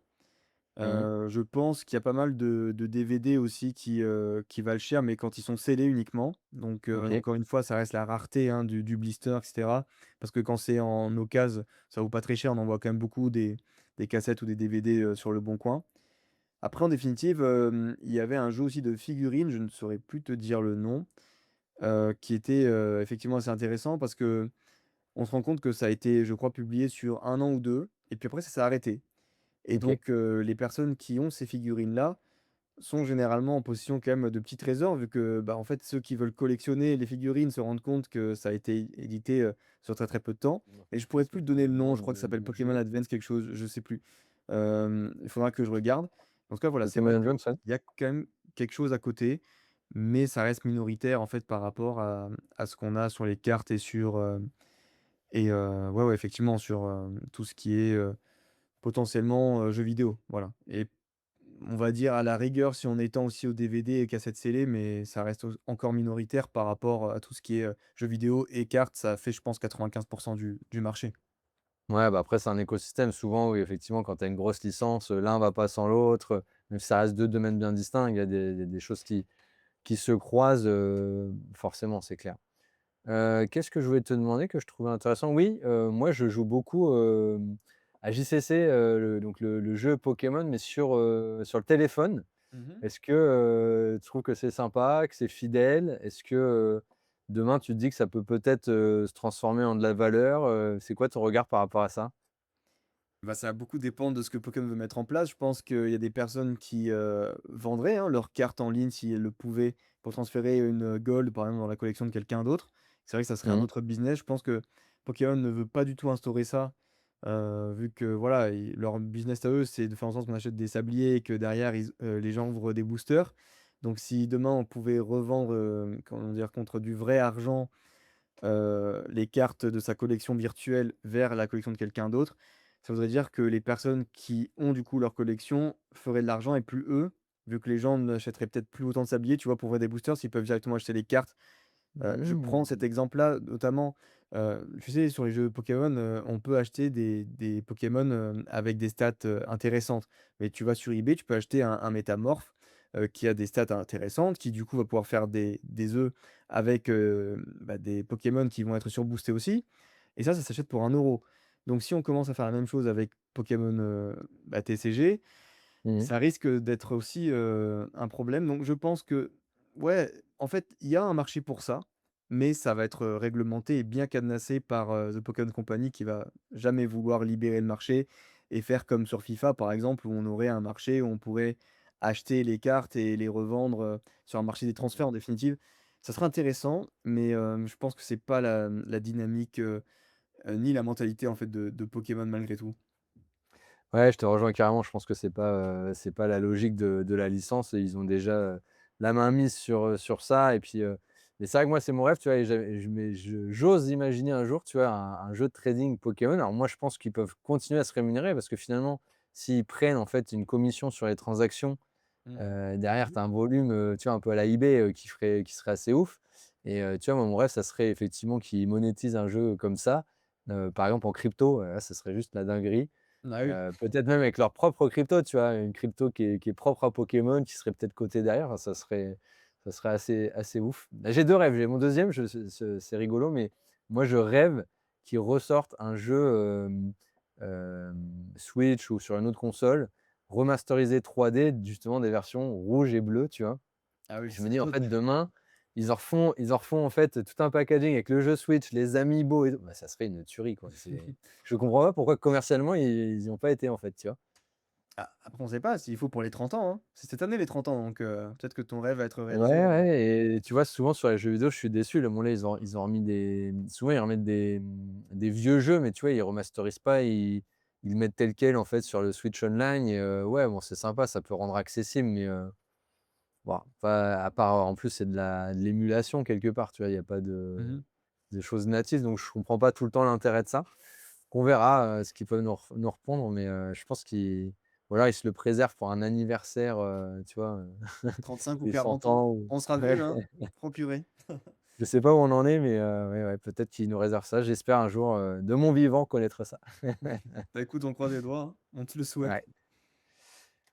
Mmh. Je pense qu'il y a pas mal de DVD aussi qui valent cher, mais quand ils sont scellés uniquement. Donc, OK. encore une fois, ça reste la rareté, hein, du blister et cetera. Parce que quand c'est en occasion, ça vaut pas très cher. On en voit quand même beaucoup des cassettes ou des DVD, sur le bon coin. Après, en définitive, il y avait un jeu aussi de figurines, je ne saurais plus te dire le nom, qui était, effectivement assez intéressant parce que on se rend compte que ça a été, je crois, publié sur 1 an ou 2, et puis après ça s'est arrêté. Et OK. donc, les personnes qui ont ces figurines-là sont généralement en possession quand même de petits trésors vu que, bah, en fait, ceux qui veulent collectionner les figurines se rendent compte que ça a été édité, sur très, très peu de temps. Et je pourrais plus te donner le nom, je crois que ça s'appelle Pokémon Advance quelque chose, je sais plus. Il faudra que je regarde. En tout cas, voilà, c'est vrai Pokémon qu'il Johnson? y a quand même quelque chose à côté, mais ça reste minoritaire, en fait, par rapport à ce qu'on a sur les cartes et sur, ouais, ouais, effectivement, sur, tout ce qui est, potentiellement, jeux vidéo, voilà. Et on va dire à la rigueur si on étend aussi aux DVD et cassettes scellées, mais ça reste encore minoritaire par rapport à tout ce qui est, jeux vidéo et cartes, ça fait je pense 95 du marché. Ouais, bah, après, c'est un écosystème. Souvent, oui, effectivement, quand tu as une grosse licence, l'un va pas sans l'autre, même si ça reste 2 domaines bien distincts, il y a des choses qui se croisent, forcément, c'est clair. Qu'est-ce que je voulais te demander que je trouvais intéressant? Oui, moi, je joue beaucoup, à JCC, le jeu Pokémon, mais sur le téléphone. Mmh. Est-ce que, tu trouves que c'est sympa, que c'est fidèle? Est-ce que, demain tu te dis que ça peut peut-être, se transformer en de la valeur? C'est quoi ton regard par rapport à ça? Bah, ça va beaucoup dépendre de ce que Pokémon veut mettre en place. Je pense qu'il y a des personnes qui, vendraient, hein, leurs cartes en ligne si elles le pouvaient pour transférer une, gold par exemple dans la collection de quelqu'un d'autre. C'est vrai que ça serait un Mmh. autre business. Je pense que Pokémon ne veut pas du tout instaurer ça, vu que voilà, leur business à eux, c'est de faire en sorte qu'on achète des sabliers et que derrière les gens ouvrent des boosters. Donc si demain on pouvait revendre, comment dire? Contre du vrai argent, les cartes de sa collection virtuelle vers la collection de quelqu'un d'autre, ça voudrait dire que les personnes qui ont du coup leur collection feraient de l'argent et plus eux, vu que les gens n'achèteraient peut-être plus autant de sabliers, tu vois, pour ouvrir des boosters, s'ils peuvent directement acheter les cartes. Je prends cet Mmh. exemple-là notamment, tu sais, sur les jeux Pokémon, on peut acheter des Pokémon, avec des stats, intéressantes. Mais tu vas sur eBay, tu peux acheter un Métamorph, qui a des stats intéressantes, qui du coup va pouvoir faire des œufs avec, bah, des Pokémon qui vont être surboostés aussi. Et ça s'achète pour 1 €. Donc si on commence à faire la même chose avec Pokémon, bah, TCG, Mmh. ça risque d'être aussi, un problème. Donc je pense que, ouais, en fait, il y a un marché pour ça, mais ça va être, réglementé et bien cadenassé par, The Pokémon Company qui va jamais vouloir libérer le marché et faire comme sur FIFA, par exemple, où on aurait un marché où on pourrait acheter les cartes et les revendre, sur un marché des transferts en définitive. Ça serait intéressant, mais je pense que c'est pas la dynamique, ni la mentalité en fait de Pokémon malgré tout. Ouais, je te rejoins carrément. Je pense que c'est pas la logique de la licence et ils ont déjà, la main mise sur ça et puis, mais c'est vrai que moi, c'est mon rêve, tu vois? Et j'ose imaginer un jour, tu vois, un jeu de trading Pokémon. Alors moi, je pense qu'ils peuvent continuer à se rémunérer parce que finalement, s'ils prennent, en fait, une commission sur les transactions, Mmh. derrière, tu as un volume, tu vois, un peu à la eBay, qui serait assez ouf et tu vois, moi, mon rêve, ça serait effectivement qu'ils monétisent un jeu comme ça, par exemple en crypto, là, ça serait juste la dinguerie. Ah oui. Peut-être même avec leur propre crypto, tu vois? Une crypto qui est propre à Pokémon, qui serait peut-être cotée derrière, enfin, ça serait assez ouf. Bah, j'ai 2 rêves, j'ai mon deuxième, je c'est rigolo, mais moi je rêve qu'ils ressortent un jeu, Switch ou sur une autre console, remasterisé 3D, justement des versions rouge et bleu, tu vois? Ah oui, Et je ce me serait dis, en top. fait, demain, ils en refont, en fait, tout un packaging avec le jeu Switch, les amiibo et tout. Bah, ça serait une tuerie, quoi. Je comprends pas pourquoi commercialement ils y ont pas été, en fait, tu vois? Ah, après on sait pas, s'il faut pour les 30 ans, hein. C'est cette année les 30 ans, donc peut-être que ton rêve va être Ouais, réalisé. ouais et tu vois, souvent sur les jeux vidéo, je suis déçu. Là, bon, là, ils ont remis souvent, ils remettent des vieux jeux, mais tu vois, ils remasterisent pas, ils le mettent tel quel, en fait, sur le Switch Online et ouais, bon, c'est sympa, ça peut rendre accessible, mais bon, pas à part, en plus, c'est de l'émulation quelque part, tu vois? Il y a pas Mmh. de choses natives, donc je comprends pas tout le temps l'intérêt de ça. Qu'on verra, ce qu'ils peuvent nous repondre, mais je pense qu'ils ou alors ils se le préservent pour un anniversaire, tu vois, 35 ou des 100 40 ans, ans ou on sera ouais, vieux, hein. Oh purée. je sais pas où on en est, mais ouais, ouais, peut-être qu'ils nous réservent ça. J'espère un jour, de mon vivant connaître ça. Bah, écoute, on croise les doigts, hein, on te le souhaite. Ouais.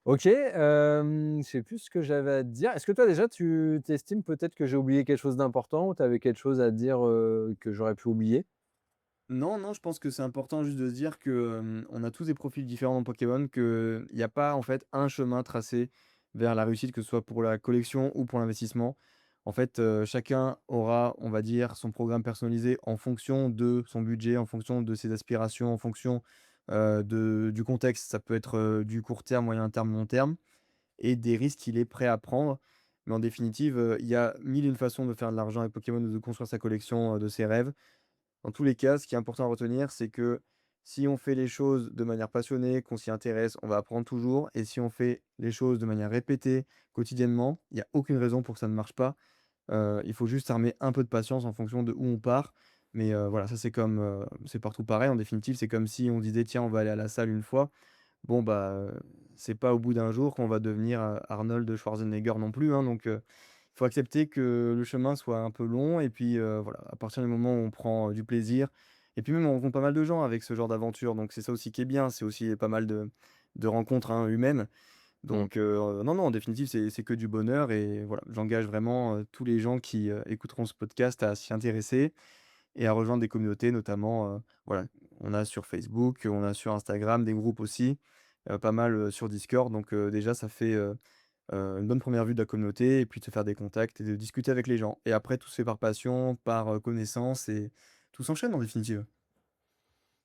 OK, je sais plus ce que j'avais à te dire. Est-ce que toi déjà tu estimes peut-être que j'ai oublié quelque chose d'important ou tu avais quelque chose à dire, que j'aurais pu oublier? Non, non, je pense que c'est important juste de se dire que, on a tous des profils différents dans Pokémon, qu'il y a pas, en fait, un chemin tracé vers la réussite, que ce soit pour la collection ou pour l'investissement. En fait, chacun aura, on va dire, son programme personnalisé en fonction de son budget, en fonction de ses aspirations, en fonction, du contexte. Ça peut être, du court terme, moyen terme, long terme et des risques qu'il est prêt à prendre. Mais en définitive, il y a 1000 et une façons de faire de l'argent avec Pokémon ou de construire sa collection, de ses rêves. Dans tous les cas, ce qui est important à retenir, c'est que si on fait les choses de manière passionnée, qu'on s'y intéresse, on va apprendre toujours. Et si on fait les choses de manière répétée, quotidiennement, il y a aucune raison pour que ça ne marche pas. Il faut juste armer un peu de patience en fonction de où on part. Mais voilà, ça c'est comme, c'est partout pareil. En définitive, c'est comme si on disait: «Tiens, on va aller à la salle une fois». Bon, bah, c'est pas au bout d'un jour qu'on va devenir, Arnold Schwarzenegger non plus, hein, donc il faut accepter que le chemin soit un peu long et puis, voilà, à partir du moment où on prend, du plaisir et puis même on rencontre pas mal de gens avec ce genre d'aventure, donc c'est ça aussi qui est bien, c'est aussi pas mal de rencontres, hein, humaines, Mmh. donc non, non, en définitive, c'est que du bonheur et voilà, j'engage vraiment, tous les gens qui, écouteront ce podcast à s'y intéresser et à rejoindre des communautés notamment, voilà, on a sur Facebook, on a sur Instagram des groupes aussi, pas mal, sur Discord donc déjà ça fait, une bonne première vue de la communauté et puis de se faire des contacts et de discuter avec les gens et après tout se fait par passion, par, connaissance et tout s'enchaîne en définitive.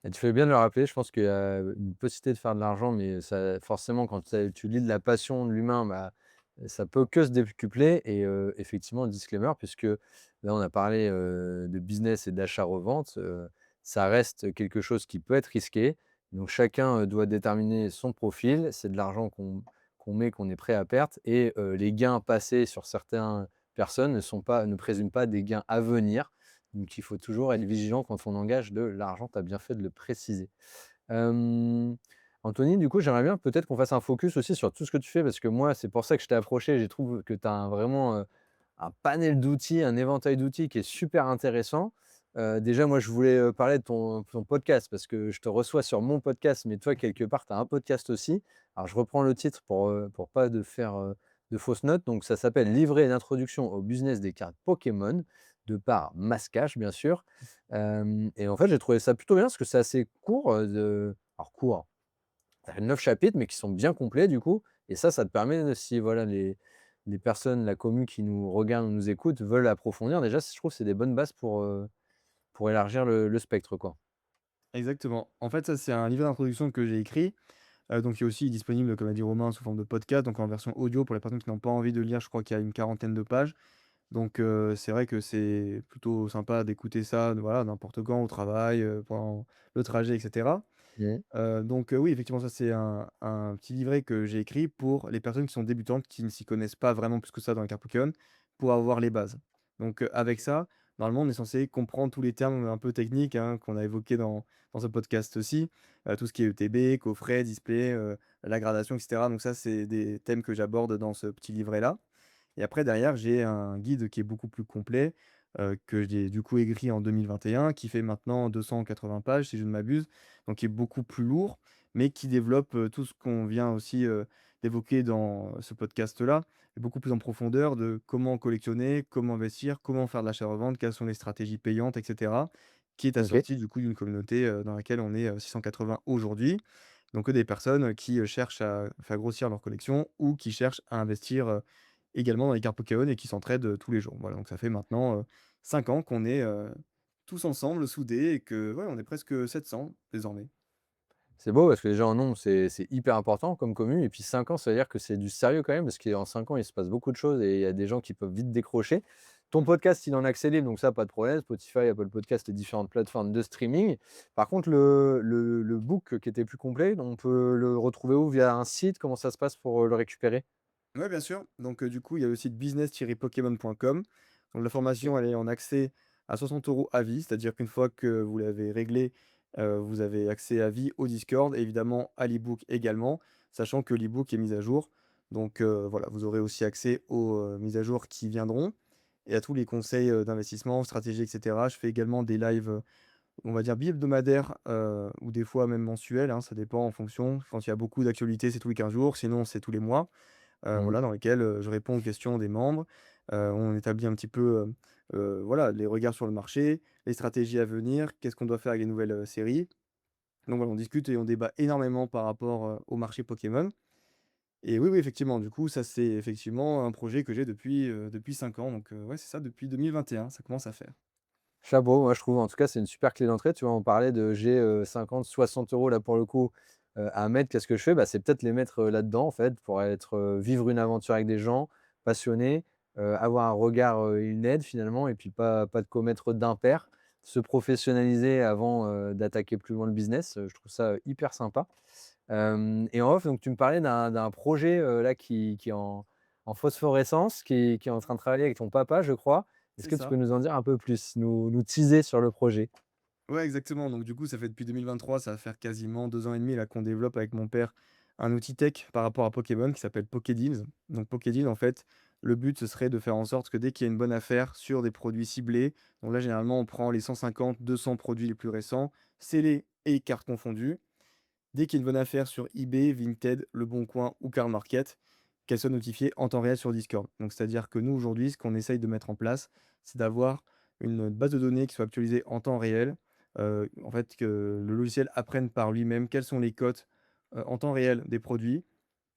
Et tu fais bien de le rappeler, je pense qu'il y a une possibilité de faire de l'argent, mais ça forcément quand tu lis de la passion de l'humain, bah, ça peut que se décupler et effectivement disclaimer puisque là on a parlé, de business et d'achat-revente, ça reste quelque chose qui peut être risqué. Donc chacun, doit déterminer son profil. C'est de l'argent qu'on met, qu'on est prêt à perdre et les gains passés sur certaines personnes ne présument pas des gains à venir. Donc il faut toujours être vigilant quand on engage de l'argent, tu as bien fait de le préciser. Hem, Anthony, du coup, j'aimerais bien peut-être qu'on fasse un focus aussi sur tout ce que tu fais parce que moi, c'est pour ça que je t'ai approché. Je trouve que tu as vraiment, un panel d'outils, un éventail d'outils qui est super intéressant. Déjà, moi, je voulais, parler de ton podcast parce que je te reçois sur mon podcast, mais toi, quelque part, tu as un podcast aussi. Alors je reprends le titre pour pas de faire, de fausses notes. Donc ça s'appelle «Livret d'introduction au business des cartes Pokémon» de par Mascache, bien sûr. Et en fait, j'ai trouvé ça plutôt bien parce que c'est assez court, alors court, ça fait 9 chapitres, mais qui sont bien complets du coup et ça te permet, si voilà les personnes, la commu qui nous regardent ou nous écoutent veulent approfondir, déjà, je trouve que c'est des bonnes bases pour élargir le spectre, quoi. Exactement. En fait, ça, c'est un livre d'introduction que j'ai écrit, donc qui est aussi disponible, comme a dit Romain, sous forme de podcast, donc en version audio pour les personnes qui n'ont pas envie de lire. Je crois qu'il y a une quarantaine de pages. Donc c'est vrai que c'est plutôt sympa d'écouter ça, voilà, n'importe quand au travail, pendant le trajet et cetera. Mmh. Oui, effectivement, ça, c'est un petit livret que j'ai écrit pour les personnes qui sont débutantes, qui ne s'y connaissent pas vraiment plus que ça dans les cartes Pokémon, pour avoir les bases. Avec ça, normalement, on est censé comprendre tous les termes un peu techniques, hein, qu'on a évoqués dans ce podcast aussi, tout ce qui est ETB, coffret, display, la gradation et cetera. Donc ça, c'est des thèmes que j'aborde dans ce petit livret-là. Et après derrière, j'ai un guide qui est beaucoup plus complet, que j'ai du coup écrit en 2021, qui fait maintenant 280 pages si je ne m'abuse, donc qui est beaucoup plus lourd, mais qui développe, tout ce qu'on vient aussi, d'évoquer dans ce podcast-là, et beaucoup plus en profondeur de comment collectionner, comment investir, comment faire de l'achat-revente, quelles sont les stratégies payantes et cetera, qui est OK. assorti du coup d'une communauté, dans laquelle on est, 680 aujourd'hui. Donc, des personnes, qui, cherchent à faire grossir leur collection ou qui cherchent à investir, également dans les cartes Pokémon et qui s'entraident, tous les jours. Voilà, donc ça fait maintenant, 5 ans qu'on est, tous ensemble, soudés et que, ouais, on est presque 700 désormais. C'est beau parce que déjà en nombre, c'est hyper important comme commune et puis 5 ans, ça veut dire que c'est du sérieux quand même parce qu'en 5 ans, il se passe beaucoup de choses et il y a des gens qui peuvent vite décrocher. Ton podcast, il en a accès libre, donc ça, pas de problème. Spotify, Apple Podcast, les différentes plateformes de streaming. Par contre, le book qui était plus complet, on peut le retrouver où? Via un site? Comment ça se passe pour, le récupérer? Ouais, bien sûr. Du coup, il y a le site business-pokémon.com. Donc la OK. formation, elle est en accès à 60 € à vie, c'est-à-dire qu'une fois que vous l'avez réglé, vous avez accès à vie au Discord et évidemment à l'e-book également, sachant que l'e-book est mis à jour. Voilà, vous aurez aussi accès aux, mises à jour qui viendront et à tous les conseils, d'investissement, stratégie et cetera. Je fais également des lives, on va dire bi-hebdomadaires, ou des fois même mensuels, hein, ça dépend en fonction. Quand il y a beaucoup d'actualités, c'est tous les 15 jours, sinon c'est tous les mois. Mmh. Voilà, dans lesquels, je réponds aux questions des membres. On établit un petit peu, voilà, les regards sur le marché, les stratégies à venir, qu'est-ce qu'on doit faire avec les nouvelles, séries. Donc voilà, on discute et on débat énormément par rapport, au marché Pokémon. Et oui, oui, effectivement, du coup, ça, c'est effectivement un projet que j'ai depuis 5 ans. Ouais, c'est ça, depuis 2021, ça commence à faire. Chapeau, moi je trouve en tout cas c'est une super clé d'entrée. Tu vois, on parlait de j'ai, 50-60 € là pour le coup, à mettre. Qu'est-ce que je fais? Bah, c'est peut-être les mettre, là-dedans en fait pour être, vivre une aventure avec des gens passionnés, avoir un regard, une aide finalement et puis pas de commettre d'impair. Se professionnaliser avant, d'attaquer plus loin le business, je trouve ça, hyper sympa. Hem et en off, donc tu me parlais d'un projet, là qui est en phosphorescence, qui est en train de travailler avec ton papa, je crois. Est-ce C'est que tu peux ça. nous en dire un peu plus, nous teaser sur le projet? Ouais, exactement. Donc du coup, ça fait depuis 2023, ça va faire quasiment 2 ans et demi là qu'on développe avec mon père un outil tech par rapport à Pokémon qui s'appelle Pokédeals. Donc Pokédeals, en fait, le but, ce serait de faire en sorte que dès qu'il y a une bonne affaire sur des produits ciblés, donc là, généralement, on prend les 150, 200 produits les plus récents, scellés et cartes confondues. Dès qu'il y a une bonne affaire sur eBay, Vinted, Le Bon Coin ou Car Market, qu'elle soit notifiée en temps réel sur Discord. Donc c'est-à-dire que nous, aujourd'hui, ce qu'on essaye de mettre en place, c'est d'avoir une base de données qui soit actualisée en temps réel. En fait, que le logiciel apprenne par lui-même quelles sont les cotes, en temps réel des produits,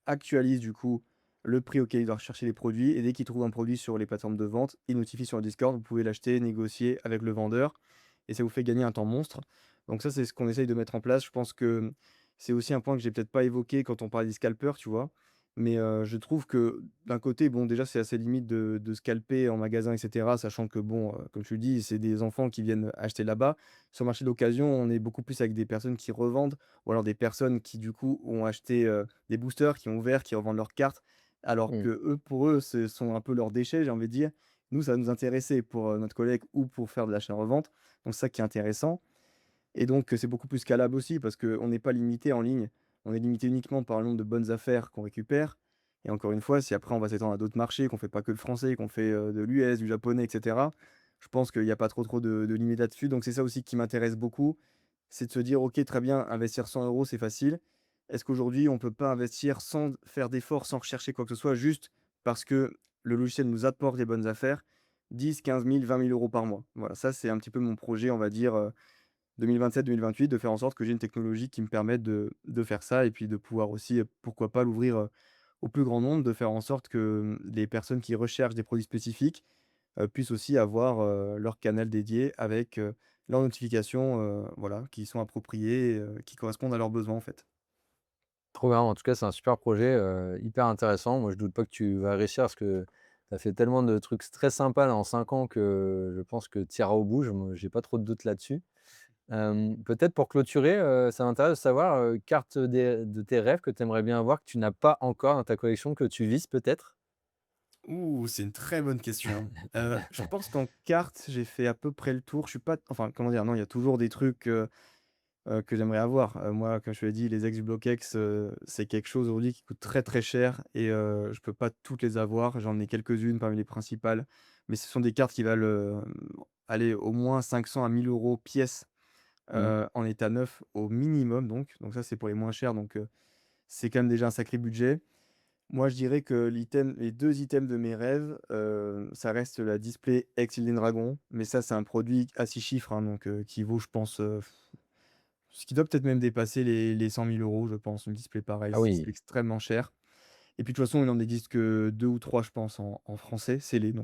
actualise du coup le prix auquel il doit rechercher les produits et dès qu'il trouve un produit sur les plateformes de vente, il notifie sur le Discord, vous pouvez l'acheter, négocier avec le vendeur et ça vous fait gagner un temps monstre. Donc ça, c'est ce qu'on essaye de mettre en place. Je pense que c'est aussi un point que j'ai peut-être pas évoqué quand on parlait des scalpers, tu vois? Je trouve que d'un côté, bon, déjà, c'est assez limite de scalper en magasin et cetera, sachant que bon, comme tu le dis, c'est des enfants qui viennent acheter là-bas. Sur le marché de l'occasion, on est beaucoup plus avec des personnes qui revendent ou alors des personnes qui, du coup, ont acheté, des boosters, qui ont ouvert, qui revendent leurs cartes, alors Mmh. que eux, pour eux, ce sont un peu leurs déchets, j'ai envie de dire. Nous, ça va nous intéresser pour, notre collègue ou pour faire de l'achat-revente, donc c'est ça qui est intéressant. C'est beaucoup plus scalable aussi parce qu'on n'est pas limité en ligne. On est limité uniquement par le nombre de bonnes affaires qu'on récupère. Et encore une fois, si après on va s'étendre à d'autres marchés, qu'on fait pas que le français, qu'on fait de l'US, du japonais, etc., je pense qu'il n'y a pas trop de limites là-dessus. Donc c'est ça aussi qui m'intéresse beaucoup. C'est de se dire, OK, très bien, investir 100 euros, c'est facile. Est-ce qu'aujourd'hui, on ne peut pas investir sans faire d'efforts, sans rechercher quoi que ce soit, juste parce que le logiciel nous apporte les bonnes affaires, 10, 15 000, 20 000 euros par mois. Voilà, ça c'est un petit peu mon projet, on va dire, 2027-2028, de faire en sorte que j'ai une technologie qui me permette de faire ça et puis de pouvoir aussi, pourquoi pas l'ouvrir, au plus grand nombre, de faire en sorte que, les personnes qui recherchent des produits spécifiques, puissent aussi avoir, leur canal dédié avec, leurs notifications, voilà, qui sont appropriées, qui correspondent à leurs besoins, en fait. Trop bien, en tout cas, c'est un super projet, hyper intéressant. Moi, je doute pas que tu vas réussir parce que tu as fait tellement de trucs très sympas là en 5 ans que je pense que tu iras au bout. Je me j'ai pas trop de doutes là-dessus. Peut-être pour clôturer, ça m'intéresse de savoir, carte des de tes rêves que tu aimerais bien avoir, que tu n'as pas encore dans ta collection, que tu vises peut-être? Ouh, c'est une très bonne question. Je pense qu'en carte, j'ai fait à peu près le tour. Je suis pas enfin, comment dire? Non, il y a toujours des trucs, que j'aimerais avoir. Moi, comme je te l'ai dit, les ex-Block-Ex, c'est quelque chose aujourd'hui qui coûte très, très cher et je peux pas toutes les avoir. J'en ai quelques-unes parmi les principales, mais ce sont des cartes qui valent, allez, au moins 500 à 1 000 € pièce, Mmh. en état neuf au minimum donc ça, c'est pour les moins chers c'est quand même déjà un sacré budget. Moi, je dirais que les 2 items de mes rêves, ça reste la Display X Elden Dragon, mais ça, c'est un produit à 6 chiffres, hein, qui vaut, je pense, ce qui doit peut-être même dépasser les 100 000 €, je pense, une display pareil, Ah c'est oui. extrêmement cher et puis de toute façon, il en existe que 2 ou 3, je pense, en français scellés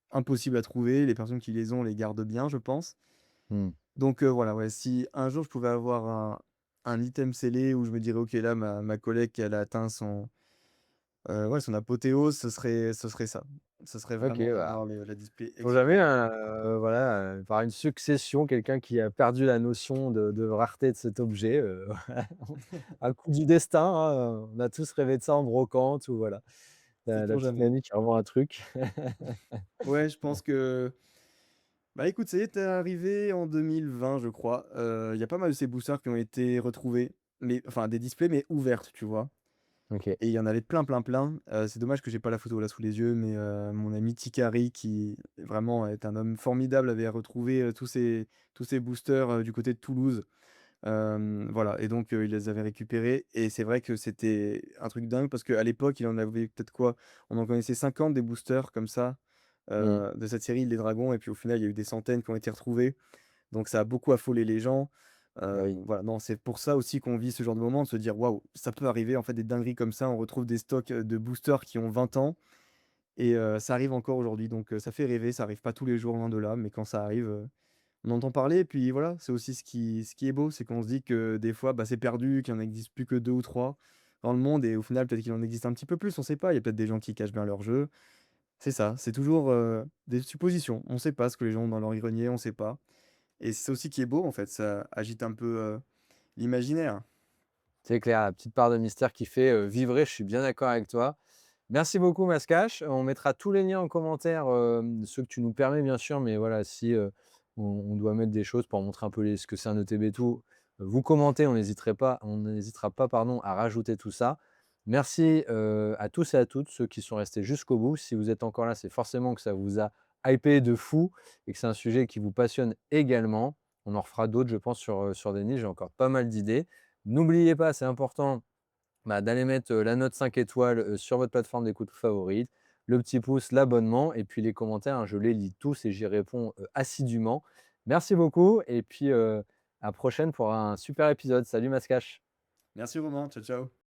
impossible à trouver. Les personnes qui les ont les gardent bien, je pense. Mmh. Voilà, ouais, si un jour je pouvais avoir un item scellé où je me dirais: «OK, là, ma collègue, elle a atteint ouais, son apothéose», ce serait ça. Ce serait OK, vraiment bah, d'avoir le la display on X jamais, voilà, par une succession, quelqu'un qui a perdu la notion de rareté de cet objet, un coup du destin, hein, on a tous rêvé de ça en brocante ou voilà, la sait-on petite jamais. mamie qui revend un truc. Ouais, je pense que bah, écoute, ça y est, tu arrivé en 2020, je crois. Il y a pas mal de ces boosters qui ont été retrouvés, mais enfin des displays, mais ouvertes, tu vois? OK. Et il y en avait plein, plein, plein. C'est dommage que j'ai pas la photo là sous les yeux, mais mon ami Tikari, qui vraiment est un homme formidable, avait retrouvé, tous ces boosters, du côté de Toulouse. Voilà et il les avait récupérés et c'est vrai que c'était un truc dingue parce qu'à l'époque, il en avait peut-être quoi? On en connaissait 50 des boosters comme ça, Mmh. de cette série Les Dragons et puis au final, il y a eu des centaines qui ont été retrouvés. Donc ça a beaucoup affolé les gens. Bah oui. Voilà, non, c'est pour ça aussi qu'on vit ce genre de moment, de se dire: «Waouh, ça peut arriver en fait des dingueries comme ça». On retrouve des stocks, de boosters qui ont 20 ans et ça arrive encore aujourd'hui ça fait rêver. Ça arrive pas tous les jours, loin de là, mais quand ça arrive, on entend parler et puis voilà, c'est aussi ce qui est beau, c'est qu'on se dit que des fois, bah, c'est perdu, qu'il en existe plus que 2 ou 3 dans le monde et au final, peut-être qu'il en existe un petit peu plus, on sait pas. Il y a peut-être des gens qui cachent bien leur jeu. C'est ça, c'est toujours, des suppositions. On sait pas ce que les gens ont dans leur grenier, on sait pas et c'est aussi qui est beau, en fait, ça agite un peu, l'imaginaire. C'est clair, la petite part de mystère qui fait, vibrer, je suis bien d'accord avec toi. Merci beaucoup Mascache, on mettra tous les liens en commentaire, ceux que tu nous permets bien sûr, mais voilà si, on doit mettre des choses pour montrer un peu ce que c'est un ETB tout, vous commentez, on n'hésitera pas pardon, à rajouter tout ça. Merci, à tous et à toutes ceux qui sont restés jusqu'au bout. Si vous êtes encore là, c'est forcément que ça vous a hypé de fou et que c'est un sujet qui vous passionne également. On en refera d'autres je pense sur des niches, j'ai encore pas mal d'idées. N'oubliez pas, c'est important, bah, d'aller mettre, la note 5 étoiles, sur votre plateforme d'écoute favorite, le petit pouce, l'abonnement et puis les commentaires, hein, je les lis tous et j'y réponds, assidûment. Merci beaucoup et puis, à la prochaine pour un super épisode. Salut Mascache. Merci Romain, ciao, ciao.